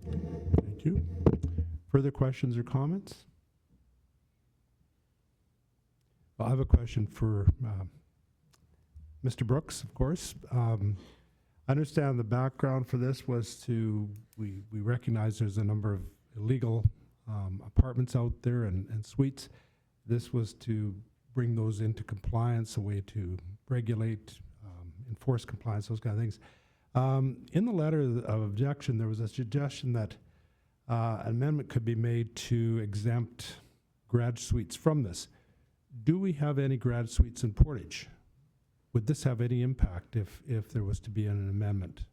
Thank you. Further questions or comments? Well, I have a question for Mr. Brooks, of course. I understand the background for this was we recognize there's a number of illegal apartments out there and suites. This was to bring those into compliance, a way to regulate, enforce compliance, those kind of things. In the letter of objection, there was a suggestion that an amendment could be made to exempt grad suites from this. Do we have any grad suites in Portage? Would this have any impact if there was to be an amendment?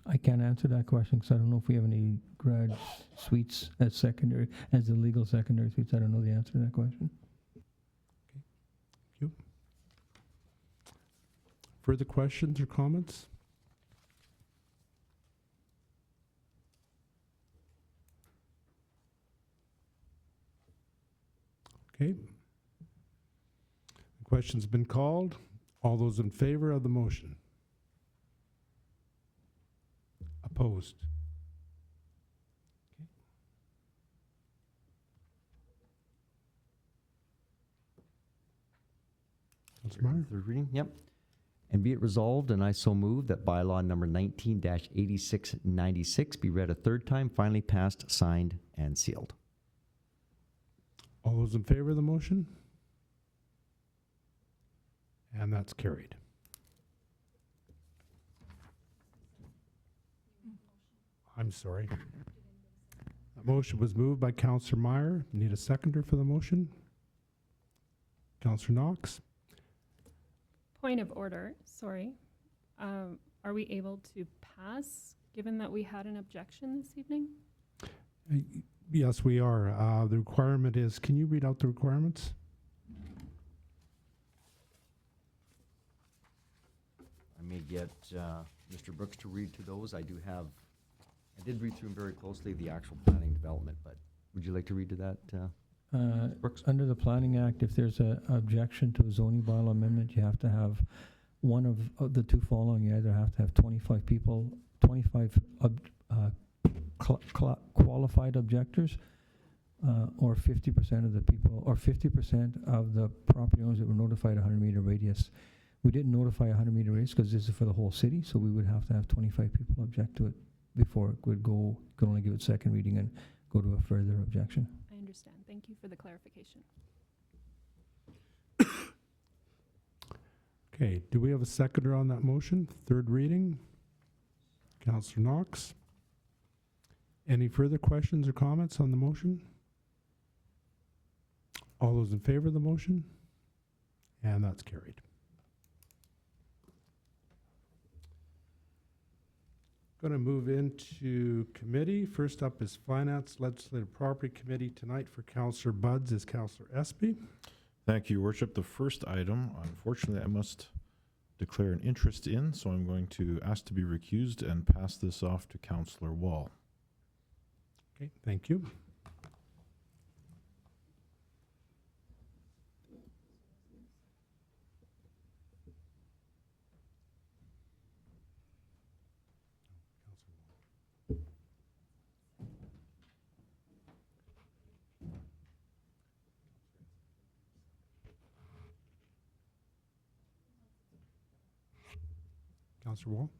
I can't answer that question because I don't know if we have any grad suites as secondary, as the legal secondary suites. I don't know the answer to that question. Thank you. Further questions or comments? Okay. The question's been called. All those in favor of the motion? Opposed? Okay. Councilor Meyer? Third reading, yep. And be it resolved, and I so move, that bylaw number 19-8696 be read a third time, finally passed, signed, and sealed. All those in favor of the motion? And that's carried. I'm sorry. That motion was moved by Councillor Meyer. Need a seconder for the motion? Councillor Knox? Point of order, sorry. Are we able to pass, given that we had an objection this evening? Yes, we are. The requirement is, can you read out the requirements? I may get Mr. Brooks to read to those. I did read through them very closely, the actual planning development, but would you like to read to that, Brooks? Under the Planning Act, if there's an objection to a zoning bylaw amendment, you have to have one of the two following. You either have to have 25 people, 25 qualified objectors, or 50% of the people, or 50% of the property owners that were notified 100-meter radius. We didn't notify 100-meter radius because this is for the whole city, so we would have to have 25 people object to it before it would go, could only give it second reading and go to a further objection. I understand. Thank you for the clarification. Okay, do we have a seconder on that motion? Third reading? Councillor Knox? Any further questions or comments on the motion? All those in favor of the motion? And that's carried. Going to move into committee. First up is Finance Legislative Property Committee. Tonight for Councillor Buds is Councillor Espy. Thank you, Your Worship. The first item, unfortunately, I must declare an interest in, so I'm going to ask to be recused and pass this off to Councillor Wall. Okay, thank you. Councillor Wall?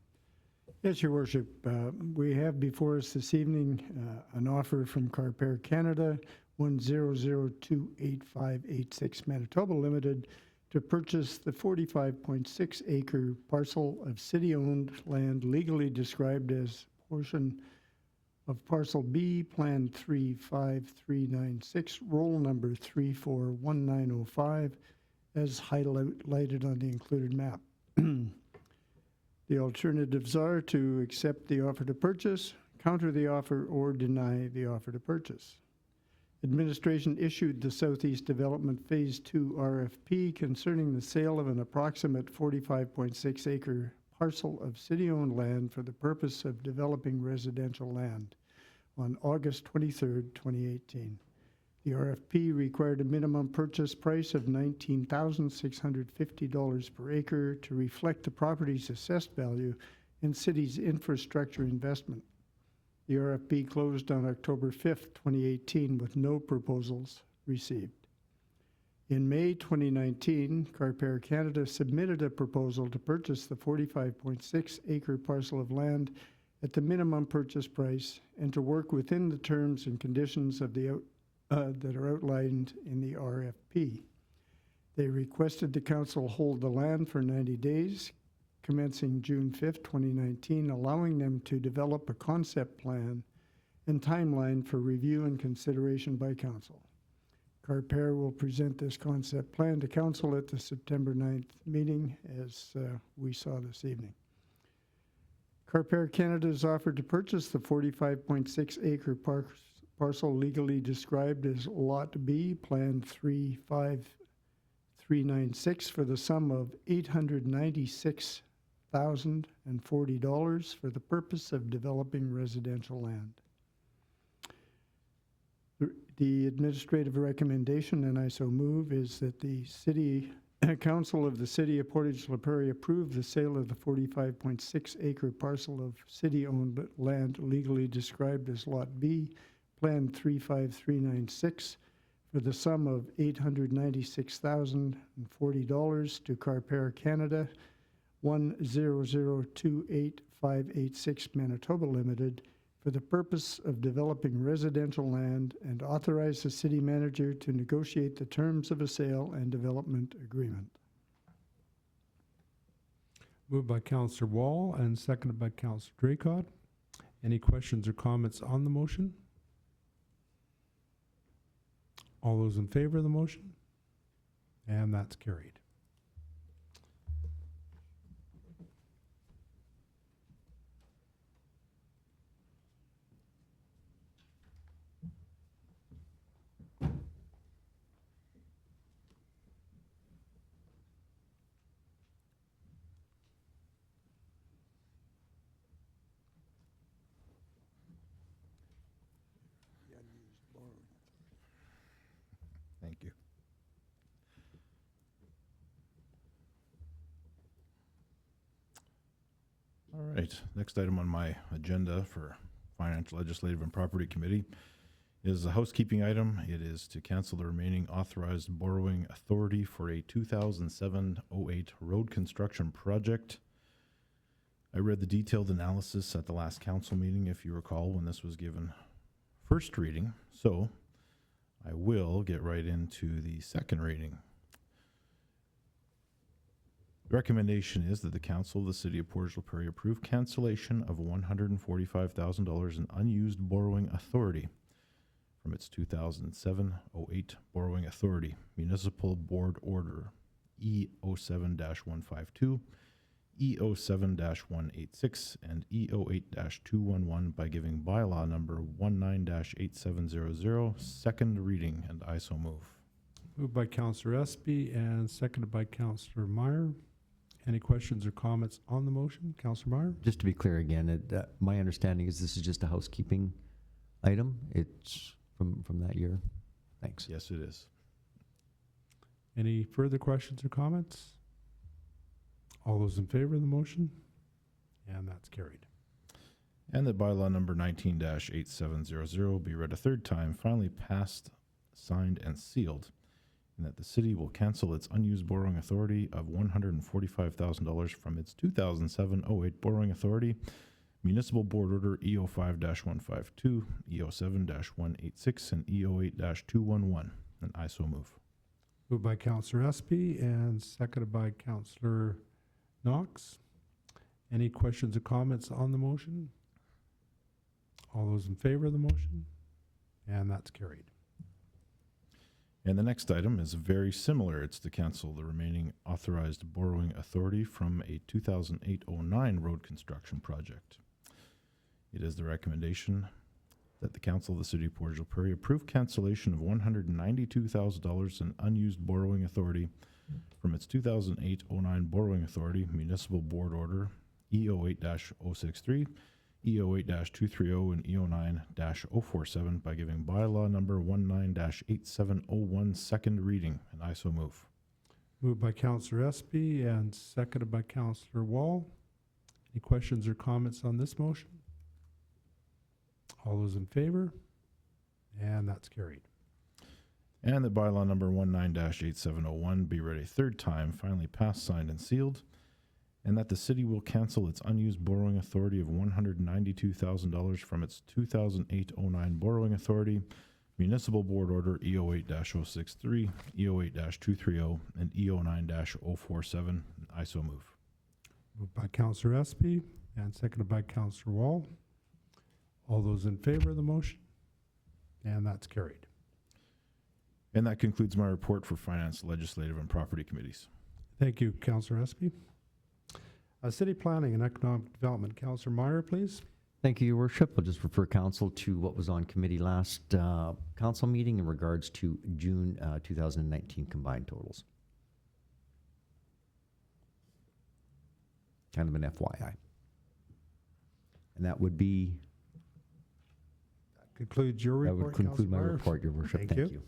Yes, Your Worship. We have before us this evening an offer from Carpair Canada, 100288586 Manitoba Limited, to purchase the 45.6 acre parcel of city-owned land legally described as portion of Parcel B, Plan 35396, roll number 341905, as highlighted on the included map. The alternatives are to accept the offer to purchase, counter the offer, or deny the offer to purchase. Administration issued the Southeast Development Phase 2 RFP concerning the sale of an approximate 45.6 acre parcel of city-owned land for the purpose of developing residential land on August 23, 2018. The RFP required a minimum purchase price of $19,650 per acre to reflect the property's assessed value and city's infrastructure investment. The RFP closed on October 5th, 2018, with no proposals received. In May 2019, Carpair Canada submitted a proposal to purchase the 45.6 acre parcel of land at the minimum purchase price and to work within the terms and conditions of the that are outlined in the RFP. They requested the council hold the land for 90 days, commencing June 5th, 2019, allowing them to develop a concept plan and timeline for review and consideration by council. Carper will present this concept plan to council at the September 9th meeting, as we saw this evening. Carper Canada has offered to purchase the 45.6 acre parcel legally described as Lot B, Plan 35396, for the sum of $896,040 for the purpose of developing residential land. The administrative recommendation, and I so move, is that the City Council of the City of Portage la Prairie approve the sale of the 45.6 acre parcel of city-owned land legally described as Lot B, Plan 35396, for the sum of $896,040 to Carper Canada, 100288586 Manitoba Limited, for the purpose of developing residential land, and authorize the city manager to negotiate the terms of a sale and development agreement. Moved by Councillor Wall and seconded by Councillor Draycott. Any questions or comments on the motion? All those in favor of the motion? And that's carried. Thank you. All right, next item on my agenda for Finance, Legislative, and Property Committee is a housekeeping item. It is to cancel the remaining authorized borrowing authority for a 2007-08 road construction project. I read the detailed analysis at the last council meeting, if you recall, when this was given first reading. So I will get right into the second reading. The recommendation is that the Council of the City of Portage la Prairie approve cancellation of $145,000 in unused borrowing authority from its 2007-08 borrowing authority, Municipal Board Order E07-152, E07-186, and E08-211 by giving bylaw number 19-8700 second reading, and I so move. Moved by Councillor Espy and seconded by Councillor Meyer. Any questions or comments on the motion? Councillor Meyer? Just to be clear again, my understanding is this is just a housekeeping item. It's from that year. Thanks. Yes, it is. Any further questions or comments? All those in favor of the motion? And that's carried. And that bylaw number 19-8700 be read a third time, finally passed, signed, and sealed, and that the city will cancel its unused borrowing authority of $145,000 from its 2007-08 borrowing authority, Municipal Board Order E05-152, E07-186, and E08-211. And I so move. Moved by Councillor Espy and seconded by Councillor Knox. Any questions or comments on the motion? All those in favor of the motion? And that's carried. And the next item is very similar. It's to cancel the remaining authorized borrowing authority from a 2008-09 road construction project. It is the recommendation that the Council of the City of Portage la Prairie approve cancellation of $192,000 in unused borrowing authority from its 2008-09 borrowing authority, Municipal Board Order E08-063, E08-230, and E09-047 by giving bylaw number 19-8701 second reading, and I so move. Moved by Councillor Espy and seconded by Councillor Wall. Any questions or comments on this motion? All those in favor? And that's carried. And that bylaw number 19-8701 be read a third time, finally passed, signed, and sealed, and that the city will cancel its unused borrowing authority of $192,000 from its 2008-09 borrowing authority, Municipal Board Order EO8-063, EO8-230, and EO9-047. I so move. Moved by Councillor Espy and seconded by Councillor Wall. All those in favor of the motion? And that's carried. And that concludes my report for Finance, Legislative, and Property Committees. Thank you, Councillor Espy. City Planning and Economic Development, Councillor Meyer, please. Thank you, Your Worship. I'll just refer council to what was on committee last council meeting in regards to June 2019 combined totals. Kind of an FYI. And that would be, Concludes your that report, would conclude my Councillor Meyer. report, Your Worship. Thank you.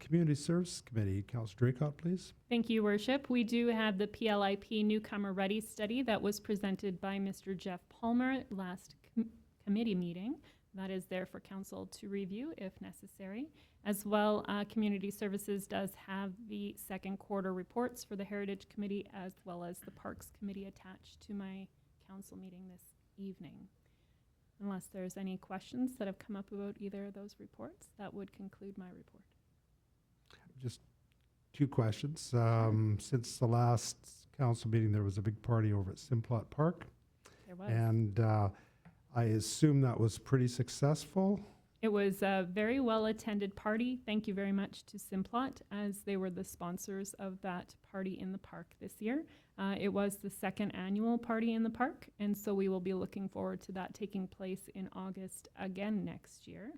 Community Services Committee, Councillor Draycott, please. Thank you, Worship. We do have the PLIP Newcomer Ready study that was presented by Mr. Jeff Palmer last committee meeting. That is there for council to review if necessary. As well, Community Services does have the second quarter reports for the Heritage Committee as well as the Parks Committee attached to my council meeting this evening. Unless there's any questions that have come up about either of those reports, that would conclude my report. Just two questions. Since the last council meeting, there was a big party over at Simplot Park. There was. And I assume that was pretty successful. It was a very well-attended party. Thank you very much to Simplot, as they were the sponsors of that party in the park this year. It was the second annual party in the park, and so we will be looking forward to that taking place in August again next year.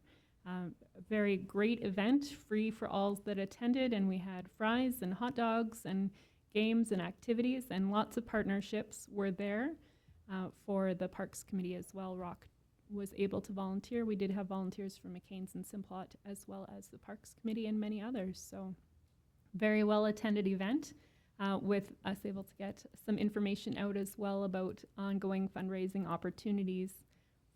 A very great event, free for all that attended, and we had fries and hot dogs and games and activities, and lots of partnerships were there for the Parks Committee as well. Rock was able to volunteer. We did have volunteers from McCain's and Simplot as well as the Parks Committee and many others. So very well attended event with us able to get some information out as well about ongoing fundraising opportunities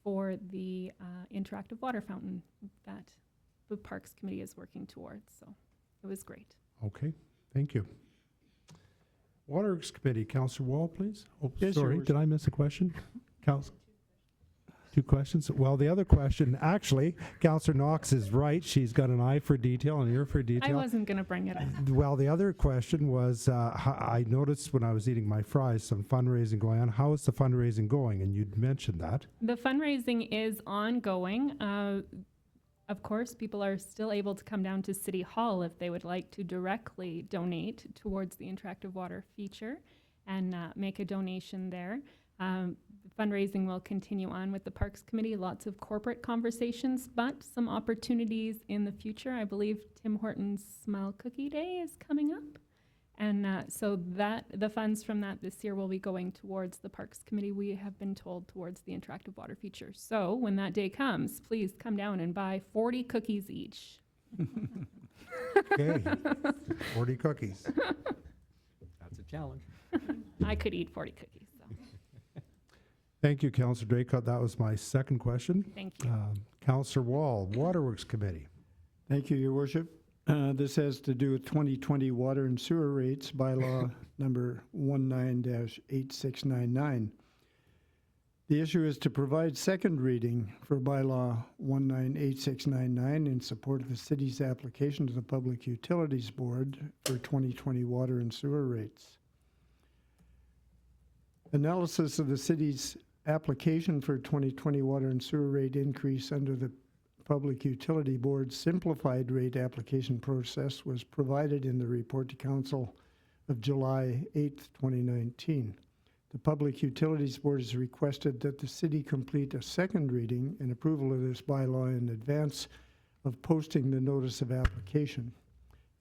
for the interactive water fountain that the Parks Committee is working towards. So it was great. Okay, thank you. Waterworks Committee, Councillor Wall, please. Oh, Yes, Your sorry, Worship. did I miss a question? Two questions. Well, the other question, actually, Councillor Knox is right. She's got an eye for detail and an ear for detail. I wasn't going to bring it up. Well, the other question was, I noticed when I was eating my fries, some fundraising going on. How is the fundraising going? And you'd mentioned that. The fundraising is ongoing. Of course, people are still able to come down to City Hall if they would like to directly donate towards the interactive water feature and make a donation there. Fundraising will continue on with the Parks Committee, lots of corporate conversations, but some opportunities in the future. I believe Tim Hortons Smile Cookie Day is coming up. And so that the funds from that this year will be going towards the Parks Committee, we have been told, towards the interactive water feature. So when that day comes, please come down and buy 40 cookies each. Okay, 40 cookies. that's a challenge. I could eat 40 cookies. So. Thank you, Councillor Draycott. That was my second question. Thank you. Councillor Wall, Waterworks Committee. Thank you, Your Worship. This has to do with 2020 water and sewer rates, bylaw number 19-8699. The issue is to provide second reading for bylaw 198699 in support of the city's application to the Public Utilities Board for 2020 water and sewer rates. Analysis of the city's application for 2020 water and sewer rate increase under the Public Utility Board's simplified rate application process was provided in the report to Council of July 8th, 2019. The Public Utilities Board has requested that the city complete a second reading and approval of this bylaw in advance of posting the notice of application.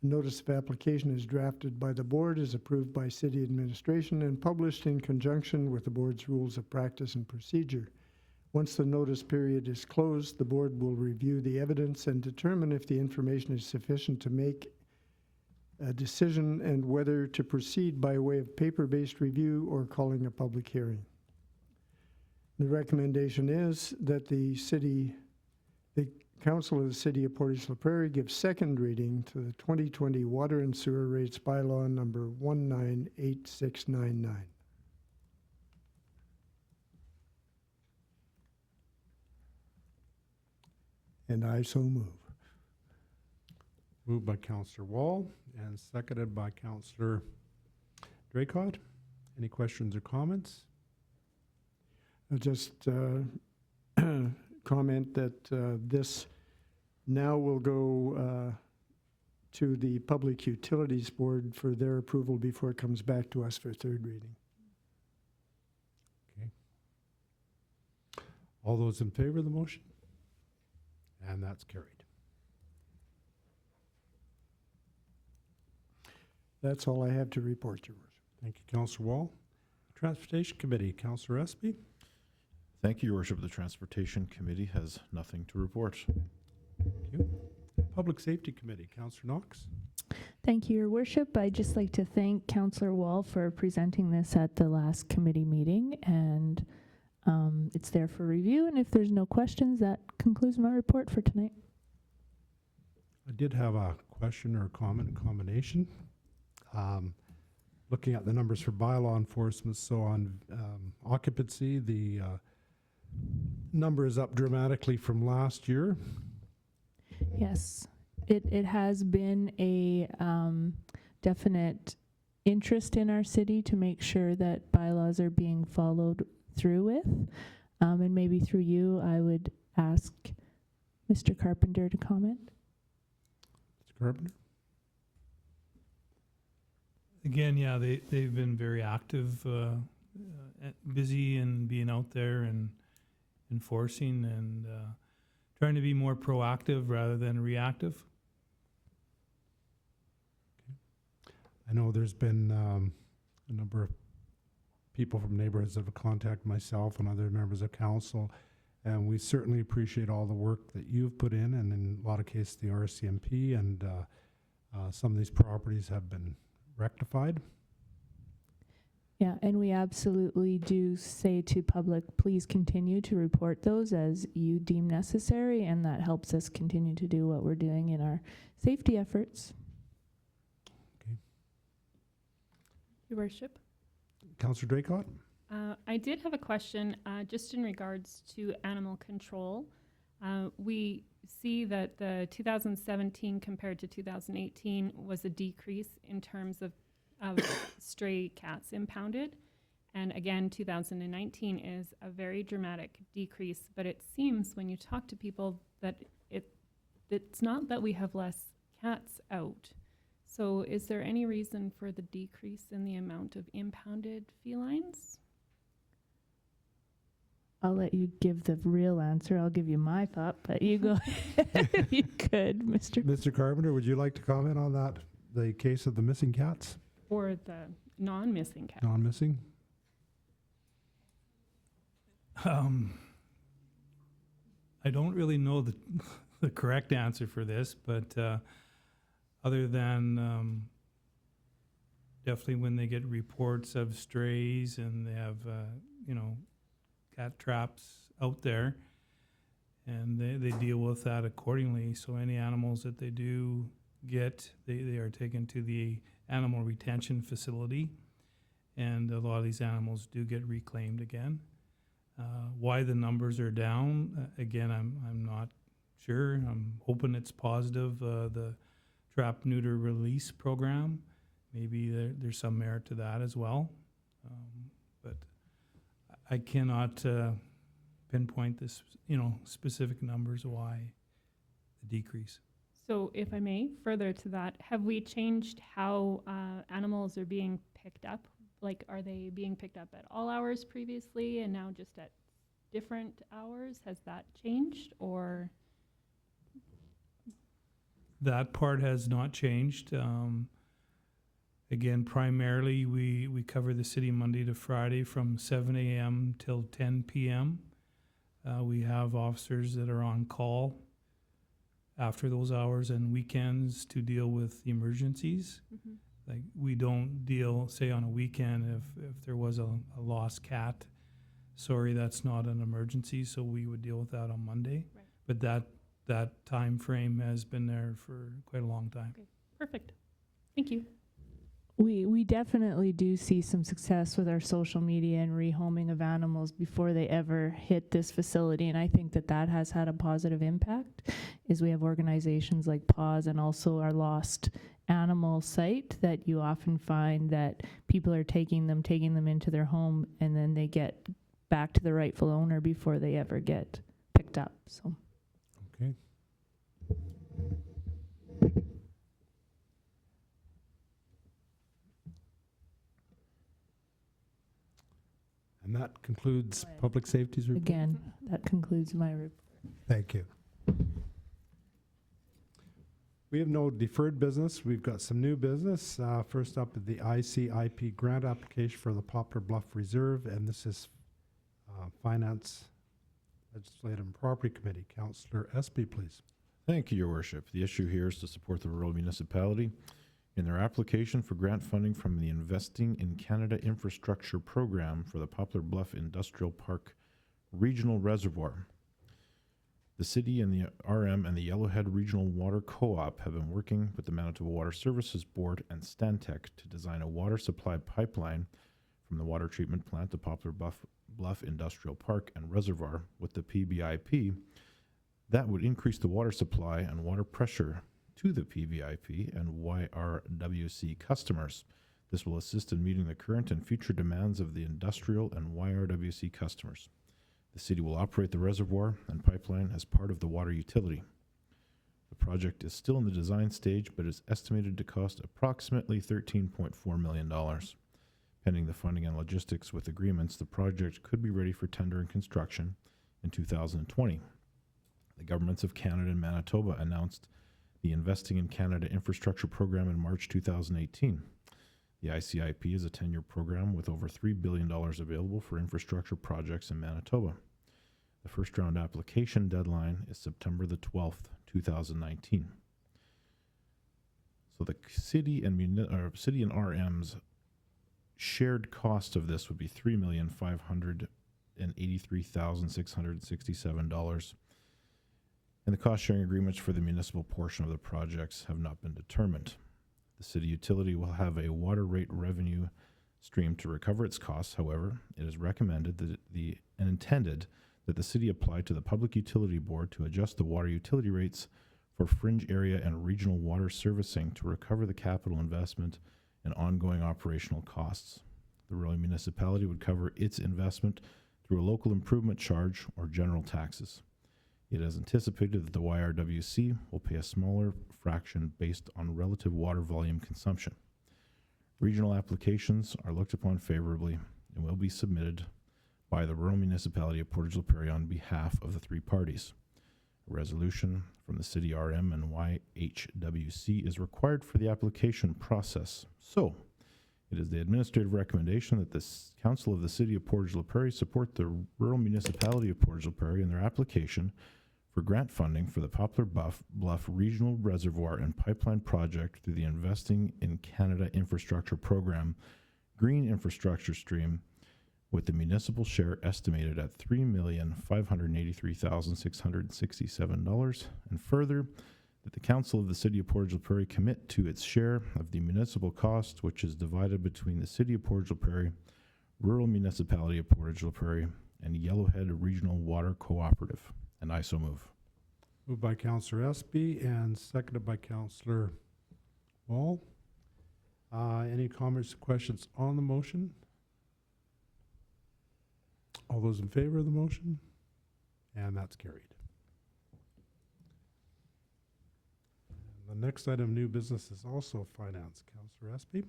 The notice of application is drafted by the board, is approved by city administration, and published in conjunction with the board's rules of practice and procedure. Once the notice period is closed, the board will review the evidence and determine if the information is sufficient to make a decision and whether to proceed by way of paper-based review or calling a public hearing. The recommendation is that the Council of the City of Portage la Prairie gives second reading to the 2020 water and sewer rates bylaw number 198699. And I so move. Moved by Councillor Wall and seconded by Councillor Draycott. Any questions or comments? I'll just comment that this now will go to the Public Utilities Board for their approval before it comes back to us for third reading. Okay. All those in favor of the motion? And that's carried. That's all I have to report, Your Worship. Thank you, Councillor Wall. Transportation Committee, Councillor Espy. Thank you, Your Worship. The Transportation Committee has nothing to report. Thank you. Public Safety Committee, Councillor Knox. Thank you, Your Worship. I'd just like to thank Councillor Wall for presenting this at the last committee meeting, and it's there for review. And if there's no questions, that concludes my report for tonight. I did have a question or a comment in combination. Looking at the numbers for bylaw enforcement, so on occupancy, the number is up dramatically from last year. Yes, it has been a definite interest in our city to make sure that bylaws are being followed through with. And maybe through you, I would ask Mr. Carpenter to comment. Mr. Carpenter? Again, yeah, they've been very active, busy and being out there and enforcing and trying to be more proactive rather than reactive. I know there's been a number of people from neighborhoods that have contacted myself and other members of council, and we certainly appreciate all the work that you've put in, and in a lot of cases the RCMP, and some of these properties have been rectified. Yeah, and we absolutely do say to public, please continue to report those as you deem necessary, and that helps us continue to do what we're doing in our safety efforts. Okay. Your Worship. Councillor Draycott? I did have a question just in regards to animal control. We see that the 2017 compared to 2018 was a decrease in terms of stray cats impounded. And again, 2019 is a very dramatic decrease, but it seems when you talk to people that it's not that we have less cats out. So is there any reason for the decrease in the amount of impounded felines? I'll let you give the real answer. I'll give you my thought, but you go ahead if you could, Mr. Mr. Carpenter, would you like to comment on that, the case of the missing cats? Or the non-missing cats? Non-missing? I don't really know the correct answer for this, but other than definitely when they get reports of strays and they have, cat traps out there, and they deal with that accordingly. So any animals that they do get, they are taken to the animal retention facility, and a lot of these animals do get reclaimed again. Why the numbers are down, again, I'm not sure. I'm hoping it's positive. The trap neuter release program, maybe there's some merit to that as well. But I cannot pinpoint this, specific numbers why the decrease. So if I may, further to that, have we changed how animals are being picked up? Like, are they being picked up at all hours previously and now just at different hours? Has that changed, or? That part has not changed. Again, primarily we cover the city Monday to Friday from 7 a.m. till 10 p.m. We have officers that are on call after those hours and weekends to deal with emergencies. Mm-hmm. Like, we don't deal, say, on a weekend if there was a lost cat. Sorry, that's not an emergency, so we would deal with that on Monday. Right. But that time frame has been there for quite a long time. Okay, perfect. Thank you. We definitely do see some success with our social media and rehoming of animals before they ever hit this facility, and I think that that has had a positive impact. Is we have organizations like PAWS and also our Lost Animal site that you often find that people are taking them into their home, and then they get back to the rightful owner before they ever get picked up. So. Okay. And that concludes Public Safety's report. Again, that concludes my report. Thank you. We have no deferred business. We've got some new business. First up, the ICIP grant application for the Poplar Bluff Reserve, and this is Finance, Legislative and Property Committee. Councillor Espy, please. Thank you, Your Worship. The issue here is to support the rural municipality in their application for grant funding from the Investing in Canada Infrastructure Program for the Poplar Bluff Industrial Park Regional Reservoir. The city and the RM and the Yellowhead Regional Water Co-op have been working with the Manitoba Water Services Board and Stantec to design a water supply pipeline from the water treatment plant to Poplar Bluff Industrial Park and Reservoir with the PBIP that would increase the water supply and water pressure to the PBIP and YRWC customers. This will assist in meeting the current and future demands of the industrial and YRWC customers. The city will operate the reservoir and pipeline as part of the water utility. The project is still in the design stage, but is estimated to cost approximately $13.4 million. Pending the funding and logistics with agreements, the project could be ready for tender and construction in 2020. The governments of Canada and Manitoba announced the Investing in Canada Infrastructure Program in March 2018. The ICIP is a 10-year program with over $3 billion available for infrastructure projects in Manitoba. The first round application deadline is September the 12th, 2019. So the city and RM's shared cost of this would be $3,583,667. And the cost sharing agreements for the municipal portion of the projects have not been determined. The city utility will have a water rate revenue stream to recover its costs. However, it is recommended that and intended that the city apply to the Public Utility Board to adjust the water utility rates for fringe area and regional water servicing to recover the capital investment and ongoing operational costs. The rural municipality would cover its investment through a local improvement charge or general taxes. It is anticipated that the YRWC will pay a smaller fraction based on relative water volume consumption. Regional applications are looked upon favorably and will be submitted by the rural municipality of Portage la Prairie on behalf of the three parties. A resolution from the city RM and YHWC is required for the application process. So, it is the administrative recommendation that the Council of the City of Portage la Prairie support the rural municipality of Portage la Prairie in their application for grant funding for the Poplar Bluff Regional Reservoir and Pipeline Project through the Investing in Canada Infrastructure Program Green Infrastructure Stream, with the municipal share estimated at $3,583,667, and further, that the Council of the City of Portage la Prairie commit to its share of the municipal cost, which is divided between the City of Portage la Prairie, Rural Municipality of Portage la Prairie, and Yellowhead Regional Water Cooperative. And I so move. Moved by Councillor Espy and seconded by Councillor Wall. Any comments or questions on the motion? All those in favor of the motion? And that's carried. And the next item of new business is also finance. Councillor Espy.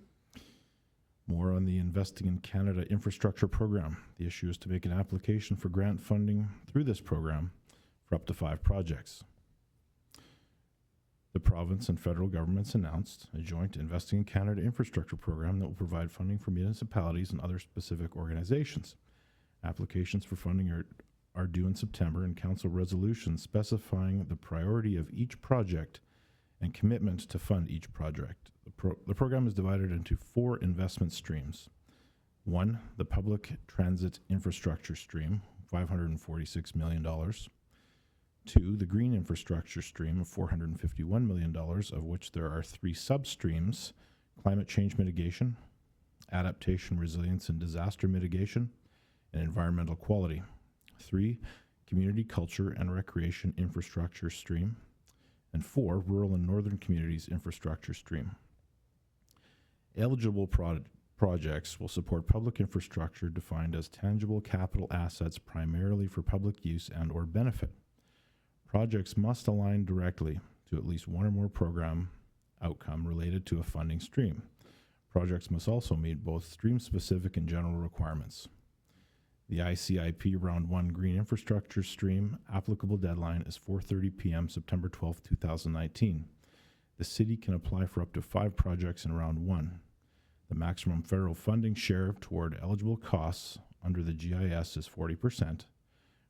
More on the Investing in Canada Infrastructure Program. The issue is to make an application for grant funding through this program for up to 5 projects. The province and federal governments announced a joint Investing in Canada Infrastructure Program that will provide funding for municipalities and other specific organizations. Applications for funding are due in September, and council resolutions specifying the priority of each project and commitment to fund each project. The program is divided into 4 investment streams. 1, the public transit infrastructure stream, $546 million. 2, the green infrastructure stream of $451 million, of which there are 3 sub-streams climate change mitigation, adaptation, resilience, and disaster mitigation, and environmental quality. 3, community culture and recreation infrastructure stream. And 4, rural and northern communities infrastructure stream. Eligible projects will support public infrastructure defined as tangible capital assets primarily for public use and or benefit. Projects must align directly to at least one or more program outcome related to a funding stream. Projects must also meet both stream-specific and general requirements. The ICIP Round 1 Green Infrastructure Stream applicable deadline is 4:30 p.m. September 12, 2019. The city can apply for up to 5 projects in Round 1. The maximum federal funding share toward eligible costs under the GIS is 40%,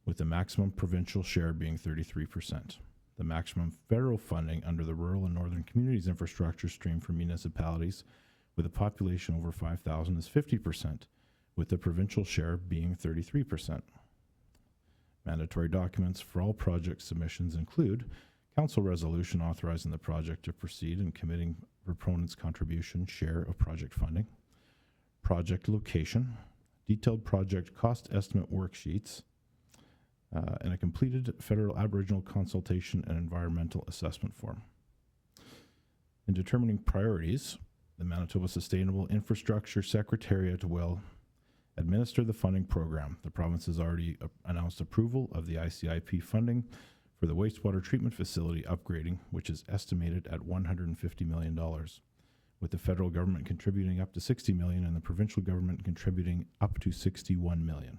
with the maximum provincial share being 33%. The maximum federal funding under the Rural and Northern Communities Infrastructure Stream for municipalities with a population over 5,000 is 50%, with the provincial share being 33%. Mandatory documents for all project submissions include council resolution authorizing the project to proceed and committing proponents' contribution share of project funding, project location, detailed project cost estimate worksheets, and a completed federal Aboriginal consultation and environmental assessment form. In determining priorities, the Manitoba Sustainable Infrastructure Secretariat will administer the funding program. The province has already announced approval of the ICIP funding for the wastewater treatment facility upgrading, which is estimated at $150 million, with the federal government contributing up to $60 million and the provincial government contributing up to $61 million.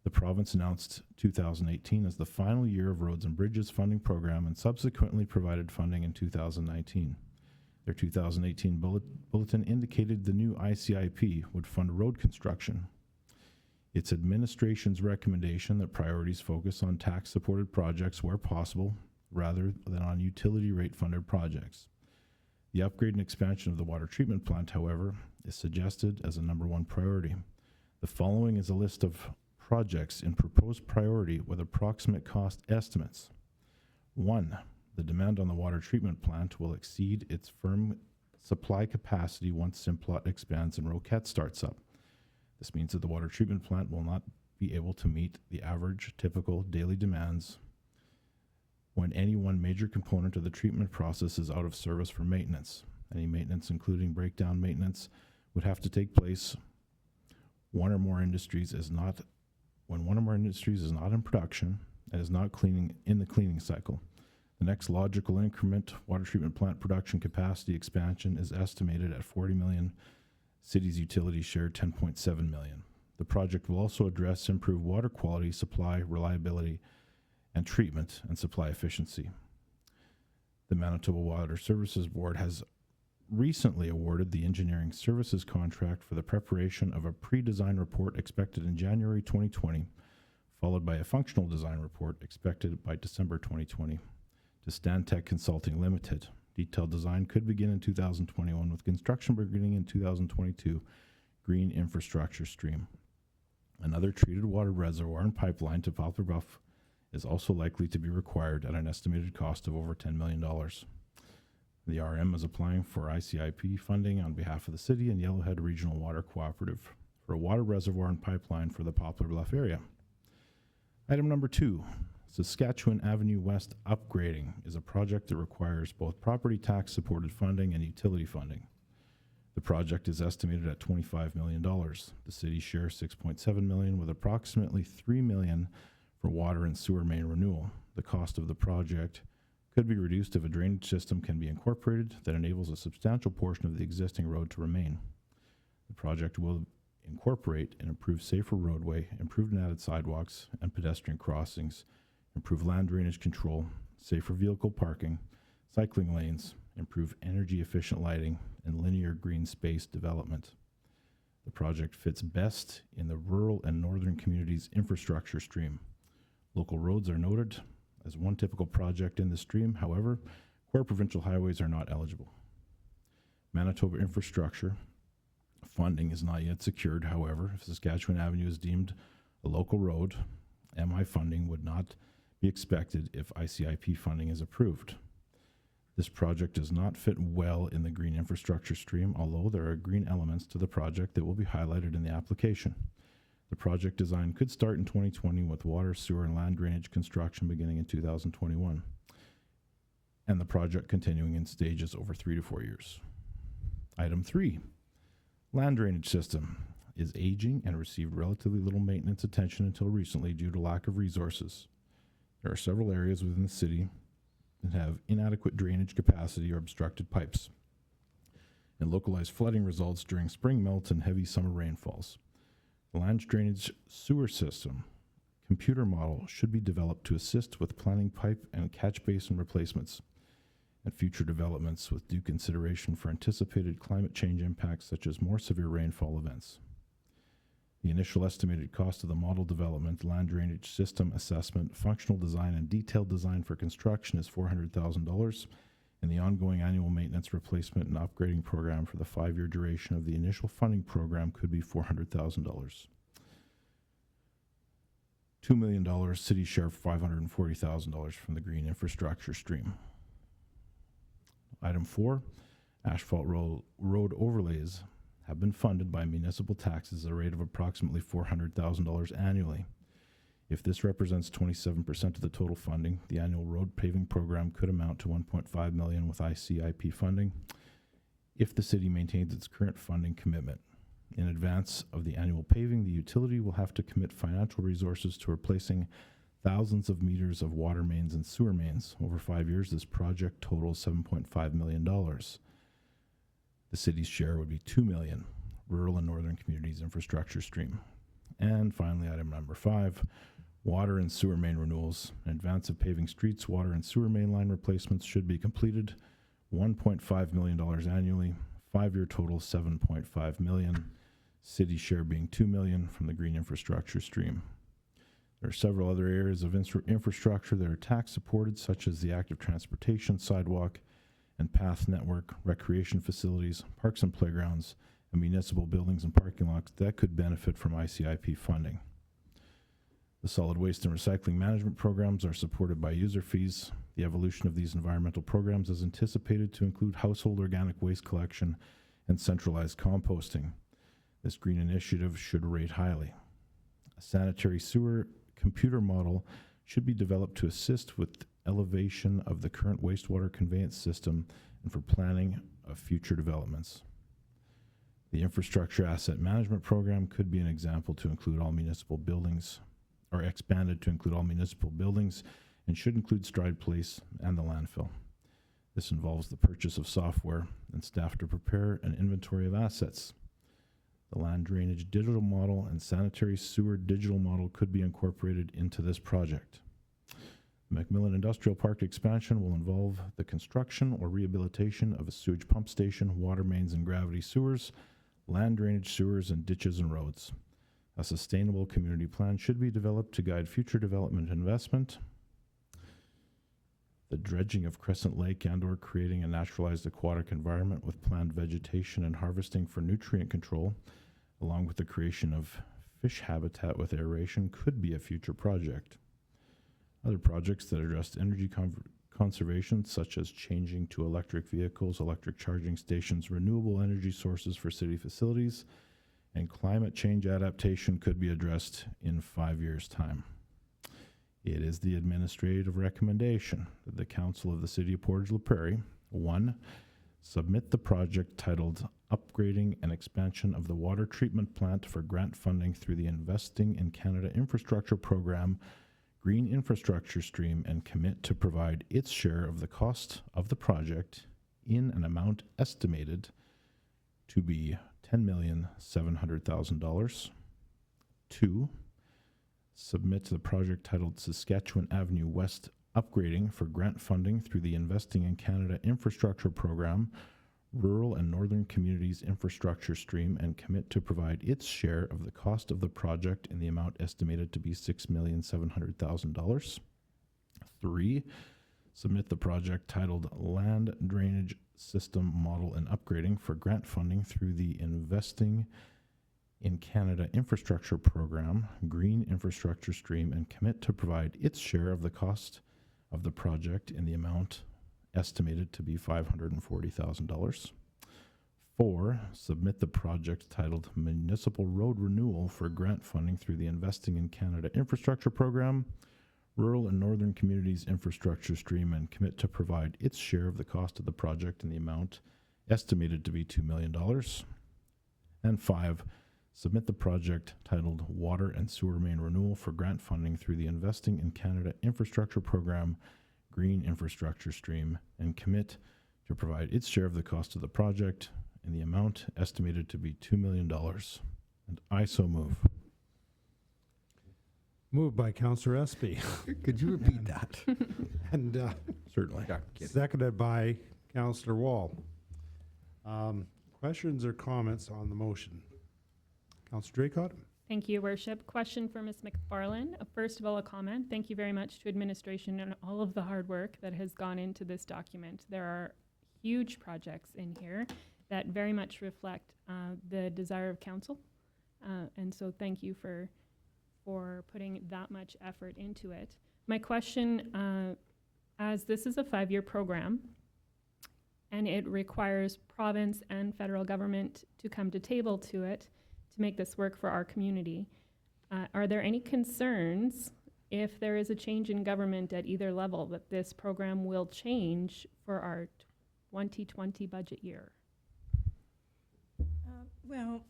The province announced 2018 as the final year of Roads and Bridges funding program and subsequently provided funding in 2019. Their 2018 bulletin indicated the new ICIP would fund road construction. Its administration's recommendation that priorities focus on tax-supported projects where possible, rather than on utility rate-funded projects. The upgrade and expansion of the water treatment plant, however, is suggested as a number 1 priority. The following is a list of projects in proposed priority with approximate cost estimates. 1. The demand on the water treatment plant will exceed its firm supply capacity once Simplot expands and Roquette starts up. This means that the water treatment plant will not be able to meet the average typical daily demands when any one major component of the treatment process is out of service for maintenance. Any maintenance, including breakdown maintenance, would have to take place when one or more industries is not in production and is not cleaning in the cleaning cycle. The next logical increment, water treatment plant production capacity expansion, is estimated at $40 million. City's utilities share $10.7 million. The project will also address improved water quality, supply, reliability, and treatment and supply efficiency. The Manitoba Water Services Board has recently awarded the engineering services contract for the preparation of a pre-design report expected in January 2020, followed by a functional design report expected by December 2020 to Stantec Consulting Limited. Detailed design could begin in 2021 with construction beginning in 2022. Green infrastructure stream. Another treated water reservoir and pipeline to Poplar Bluff is also likely to be required at an estimated cost of over $10 million. The RM is applying for ICIP funding on behalf of the city and Yellowhead Regional Water Cooperative for a water reservoir and pipeline for the Poplar Bluff area. Item number 2, Saskatchewan Avenue West upgrading is a project that requires both property tax supported funding and utility funding. The project is estimated at $25 million. The city shares $6.7 million with approximately $3 million for water and sewer main renewal. The cost of the project could be reduced if a drainage system can be incorporated that enables a substantial portion of the existing road to remain. The project will incorporate an improved safer roadway, improved and added sidewalks and pedestrian crossings, improve land drainage control, safer vehicle parking, cycling lanes, improve energy efficient lighting, and linear green space development. The project fits best in the rural and northern communities infrastructure stream. Local roads are noted as one typical project in the stream. However, core provincial highways are not eligible. Manitoba infrastructure funding is not yet secured. However, if Saskatchewan Avenue is deemed a local road, MI funding would not be expected if ICIP funding is approved. This project does not fit well in the green infrastructure stream, although there are green elements to the project that will be highlighted in the application. The project design could start in 2020 with water, sewer, and land drainage construction beginning in 2021, and the project continuing in stages over 3 to 4 years. Item 3, land drainage system is aging and received relatively little maintenance attention until recently due to lack of resources. There are several areas within the city that have inadequate drainage capacity or obstructed pipes, and localized flooding results during spring melt and heavy summer rainfalls. The land drainage sewer system computer model should be developed to assist with planning pipe and catch basin replacements and future developments with due consideration for anticipated climate change impacts such as more severe rainfall events. The initial estimated cost of the model development, land drainage system assessment, functional design, and detailed design for construction is $400,000, and the ongoing annual maintenance, replacement, and upgrading program for the 5-year duration of the initial funding program could be $400,000. $2 million, city share $540,000 from the green infrastructure stream. Item 4, asphalt road overlays have been funded by municipal taxes at a rate of approximately $400,000 annually. If this represents 27% of the total funding, the annual road paving program could amount to $1.5 million with ICIP funding if the city maintains its current funding commitment. In advance of the annual paving, the utility will have to commit financial resources to replacing thousands of meters of water mains and sewer mains. Over 5 years, this project totals $7.5 million. The city's share would be $2 million, rural and northern communities infrastructure stream. And finally, item number 5, water and sewer main renewals. In advance of paving streets, water and sewer main line replacements should be completed. $1.5 million annually, 5-year total $7.5 million, city share being $2 million from the green infrastructure stream. There are several other areas of infrastructure that are tax supported, such as the active transportation, sidewalk, and path network, recreation facilities, parks and playgrounds, and municipal buildings and parking lots that could benefit from ICIP funding. The solid waste and recycling management programs are supported by user fees. The evolution of these environmental programs is anticipated to include household organic waste collection and centralized composting. This green initiative should rate highly. A sanitary sewer computer model should be developed to assist with elevation of the current wastewater conveyance system and for planning of future developments. The infrastructure asset management program could be an example to include all municipal buildings, or expanded to include all municipal buildings, and should include Stride Place and the landfill. This involves the purchase of software and staff to prepare an inventory of assets. The land drainage digital model and sanitary sewer digital model could be incorporated into this project. The McMillan Industrial Park expansion will involve the construction or rehabilitation of a sewage pump station, water mains and gravity sewers, land drainage sewers, and ditches and roads. A sustainable community plan should be developed to guide future development investment. The dredging of Crescent Lake and/or creating a naturalized aquatic environment with planned vegetation and harvesting for nutrient control, along with the creation of fish habitat with aeration, could be a future project. Other projects that address energy conservation, such as changing to electric vehicles, electric charging stations, renewable energy sources for city facilities, and climate change adaptation, could be addressed in 5 years' time. It is the administrative recommendation that the Council of the City of Portage la Prairie, 1, submit the project titled Upgrading and Expansion of the Water Treatment Plant for grant funding through the Investing in Canada Infrastructure Program Green Infrastructure Stream, and commit to provide its share of the cost of the project in an amount estimated to be $10,700,000. 2, submit the project titled Saskatchewan Avenue West Upgrading for grant funding through the Investing in Canada Infrastructure Program Rural and Northern Communities Infrastructure Stream, and commit to provide its share of the cost of the project in the amount estimated to be $6,700,000. 3, submit the project titled Land Drainage System Model and Upgrading for grant funding through the Investing in Canada Infrastructure Program Green Infrastructure Stream, and commit to provide its share of the cost of the project in the amount estimated to be $540,000. 4, submit the project titled Municipal Road Renewal for grant funding through the Investing in Canada Infrastructure Program, Rural and Northern Communities Infrastructure Stream, and commit to provide its share of the cost of the project in the amount estimated to be $2 million. And 5, submit the project titled Water and Sewer Main Renewal for grant funding through the Investing in Canada Infrastructure Program, Green Infrastructure Stream, and commit to provide its share of the cost of the project in the amount estimated to be $2 million. And I so move. Moved by Councillor Espy. Could you repeat that? And Certainly. seconded by Councillor Wall. Questions or comments on the motion? Councillor Draycott? Thank you, Your Worship. Question for Ms. McFarland. First of all, a comment. Thank you very much to administration and all of the hard work that has gone into this document. There are huge projects in here that very much reflect the desire of council. And so thank you for putting that much effort into it. My question, as this is a 5-year program, and it requires province and federal government to come to table to it to make this work for our community, are there any concerns if there is a change in government at either level that this program will change for our 2020 budget year? Well,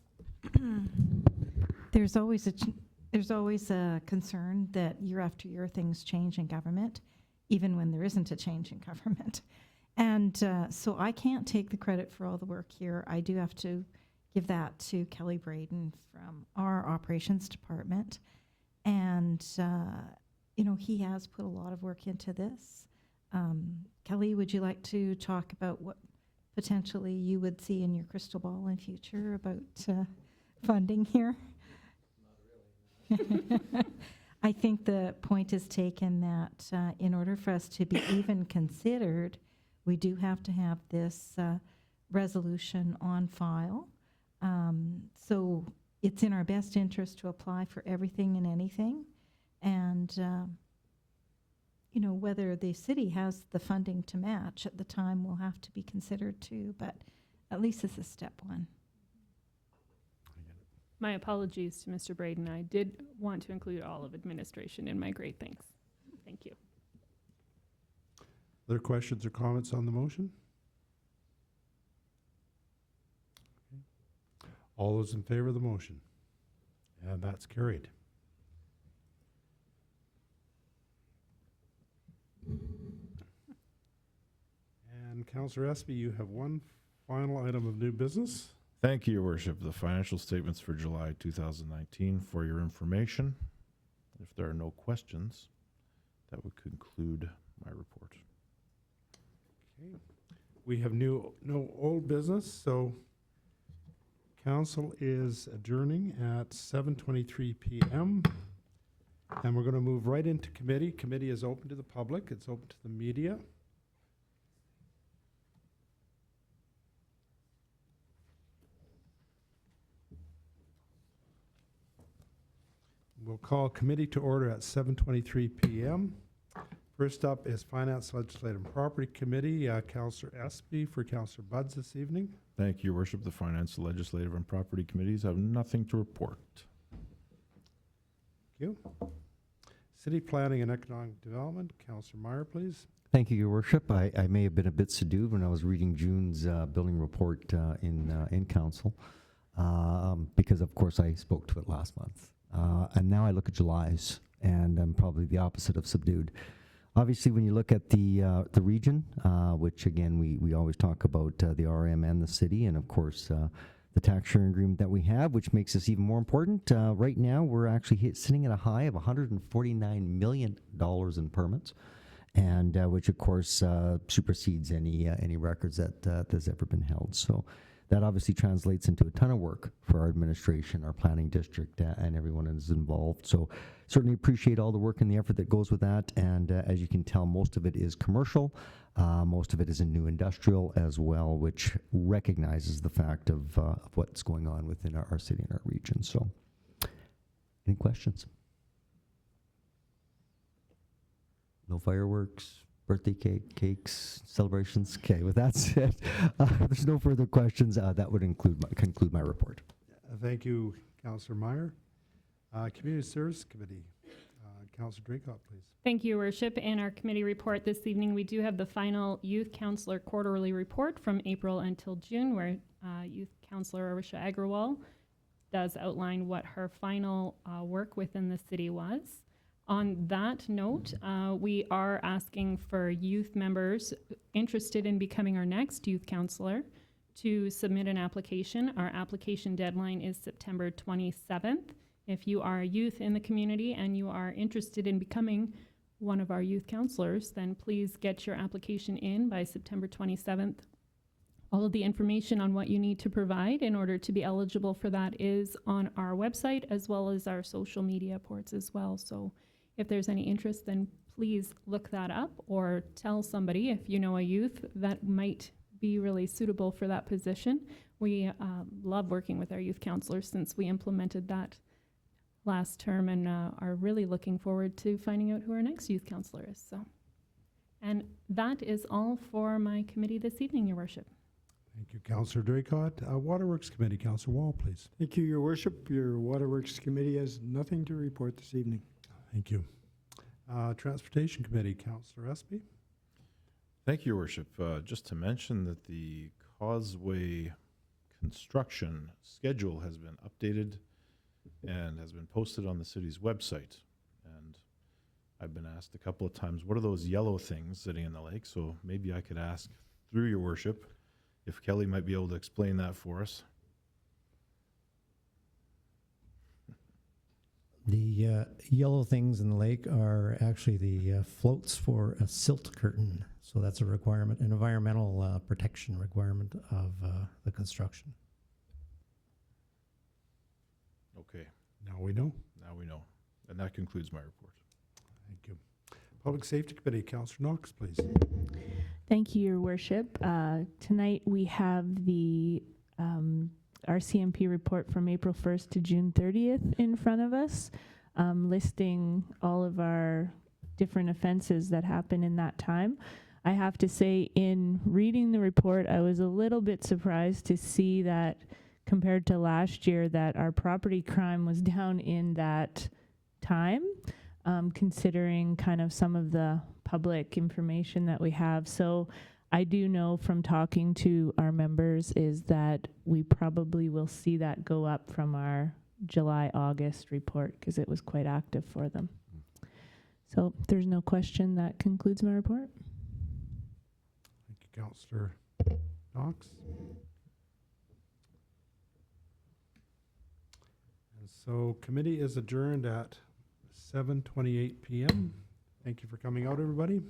there's always a concern that year after year things change in government, even when there isn't a change in government. And so I can't take the credit for all the work here. I do have to give that to Kelly Braden from our operations department. And, he has put a lot of work into this. Kelly, would you like to talk about what potentially you would see in your crystal ball in future about funding here? Not really. I think the point is taken that in order for us to be even considered, we do have to have this resolution on file. So it's in our best interest to apply for everything and anything. And, whether the city has the funding to match at the time will have to be considered too, but at least this is step one. My apologies to Mr. Braden. I did want to include all of administration in my great thanks. Thank you. Other questions or comments on the motion? Okay. All those in favor of the motion? And that's carried. And Councillor Espy, you have one final item of new business. Thank you, Your Worship. The financial statements for July 2019 for your information. If there are no questions, that would conclude my report. Okay. We have no old business, so council is adjourning at 7:23 p.m. And we're going to move right into committee. Committee is open to the public. It's open to the media. We'll call committee to order at 7:23 p.m. First up is Finance, Legislative and Property Committee. Councillor Espy for Councillor Buds this evening. Thank you, Your Worship. The Finance, Legislative and Property Committees have nothing to report. Thank you. City Planning and Economic Development, Councillor Meyer, please. Thank you, Your Worship. I may have been a bit subdued when I was reading June's building report in council because, of course, I spoke to it last month. And now I look at July's, and I'm probably the opposite of subdued. Obviously, when you look at the region, which again we always talk about the RM and the city, and of course the tax sharing agreement that we have, which makes this even more important. Right now, we're actually sitting at a high of $149 million in permits, and which of course supersedes any records that has ever been held. So that obviously translates into a ton of work for our administration, our planning district, and everyone that is involved. So certainly appreciate all the work and the effort that goes with that. And as you can tell, most of it is commercial. Most of it is in new industrial as well, which recognizes the fact of what's going on within our city and our region. So any questions? No fireworks? birthday cakes, celebrations? Okay, with that said, if there's no further questions. That would conclude my report. Thank you, Councillor Meyer. Community Service Committee, Councillor Draycott, please. Thank you, Your Worship. In our committee report this evening, we do have the final Youth Councillor quarterly report from April until June, where Youth Councillor Arisha Agrawal does outline what her final work within the city was. On that note, we are asking for youth members interested in becoming our next youth councillor to submit an application. Our application deadline is September 27th. If you are a youth in the community and you are interested in becoming one of our youth councillors, then please get your application in by September 27th. All of the information on what you need to provide in order to be eligible for that is on our website, as well as our social media ports as well. So if there's any interest, then please look that up, or tell somebody if you know a youth that might be really suitable for that position. We love working with our youth councillors since we implemented that last term, and are really looking forward to finding out who our next youth councillor is. So, and that is all for my committee this evening, Your Worship. Thank you, Councillor Draycott. Waterworks Committee, Councillor Wall, please. Thank you, Your Worship. Your Waterworks Committee has nothing to report this evening. Thank you. Transportation Committee, Councillor Espy. Thank you, Your Worship. Just to mention that the causeway construction schedule has been updated and has been posted on the city's website. And I've been asked a couple of times, what are those yellow things sitting in the lake? So maybe I could ask, through Your Worship, if Kelly might be able to explain that for us. The yellow things in the lake are actually the floats for a silt curtain. So that's a requirement, an environmental protection requirement of the construction. Okay, Now we know. now we know. And that concludes my report. Thank you. Public Safety Committee, Councillor Knox, please. Thank you, Your Worship. Tonight we have the RCMP report from April 1st to June 30th in front of us, listing all of our different offenses that happen in that time. I have to say, in reading the report, I was a little bit surprised to see that compared to last year that our property crime was down in that time, considering kind of some of the public information that we have. So I do know from talking to our members is that we probably will see that go up from our July-August report because it was quite active for them. So if there's no question, that concludes my report. Thank you, Councillor Knox. And so committee is adjourned at 7:28 p.m. Thank you for coming out, everybody.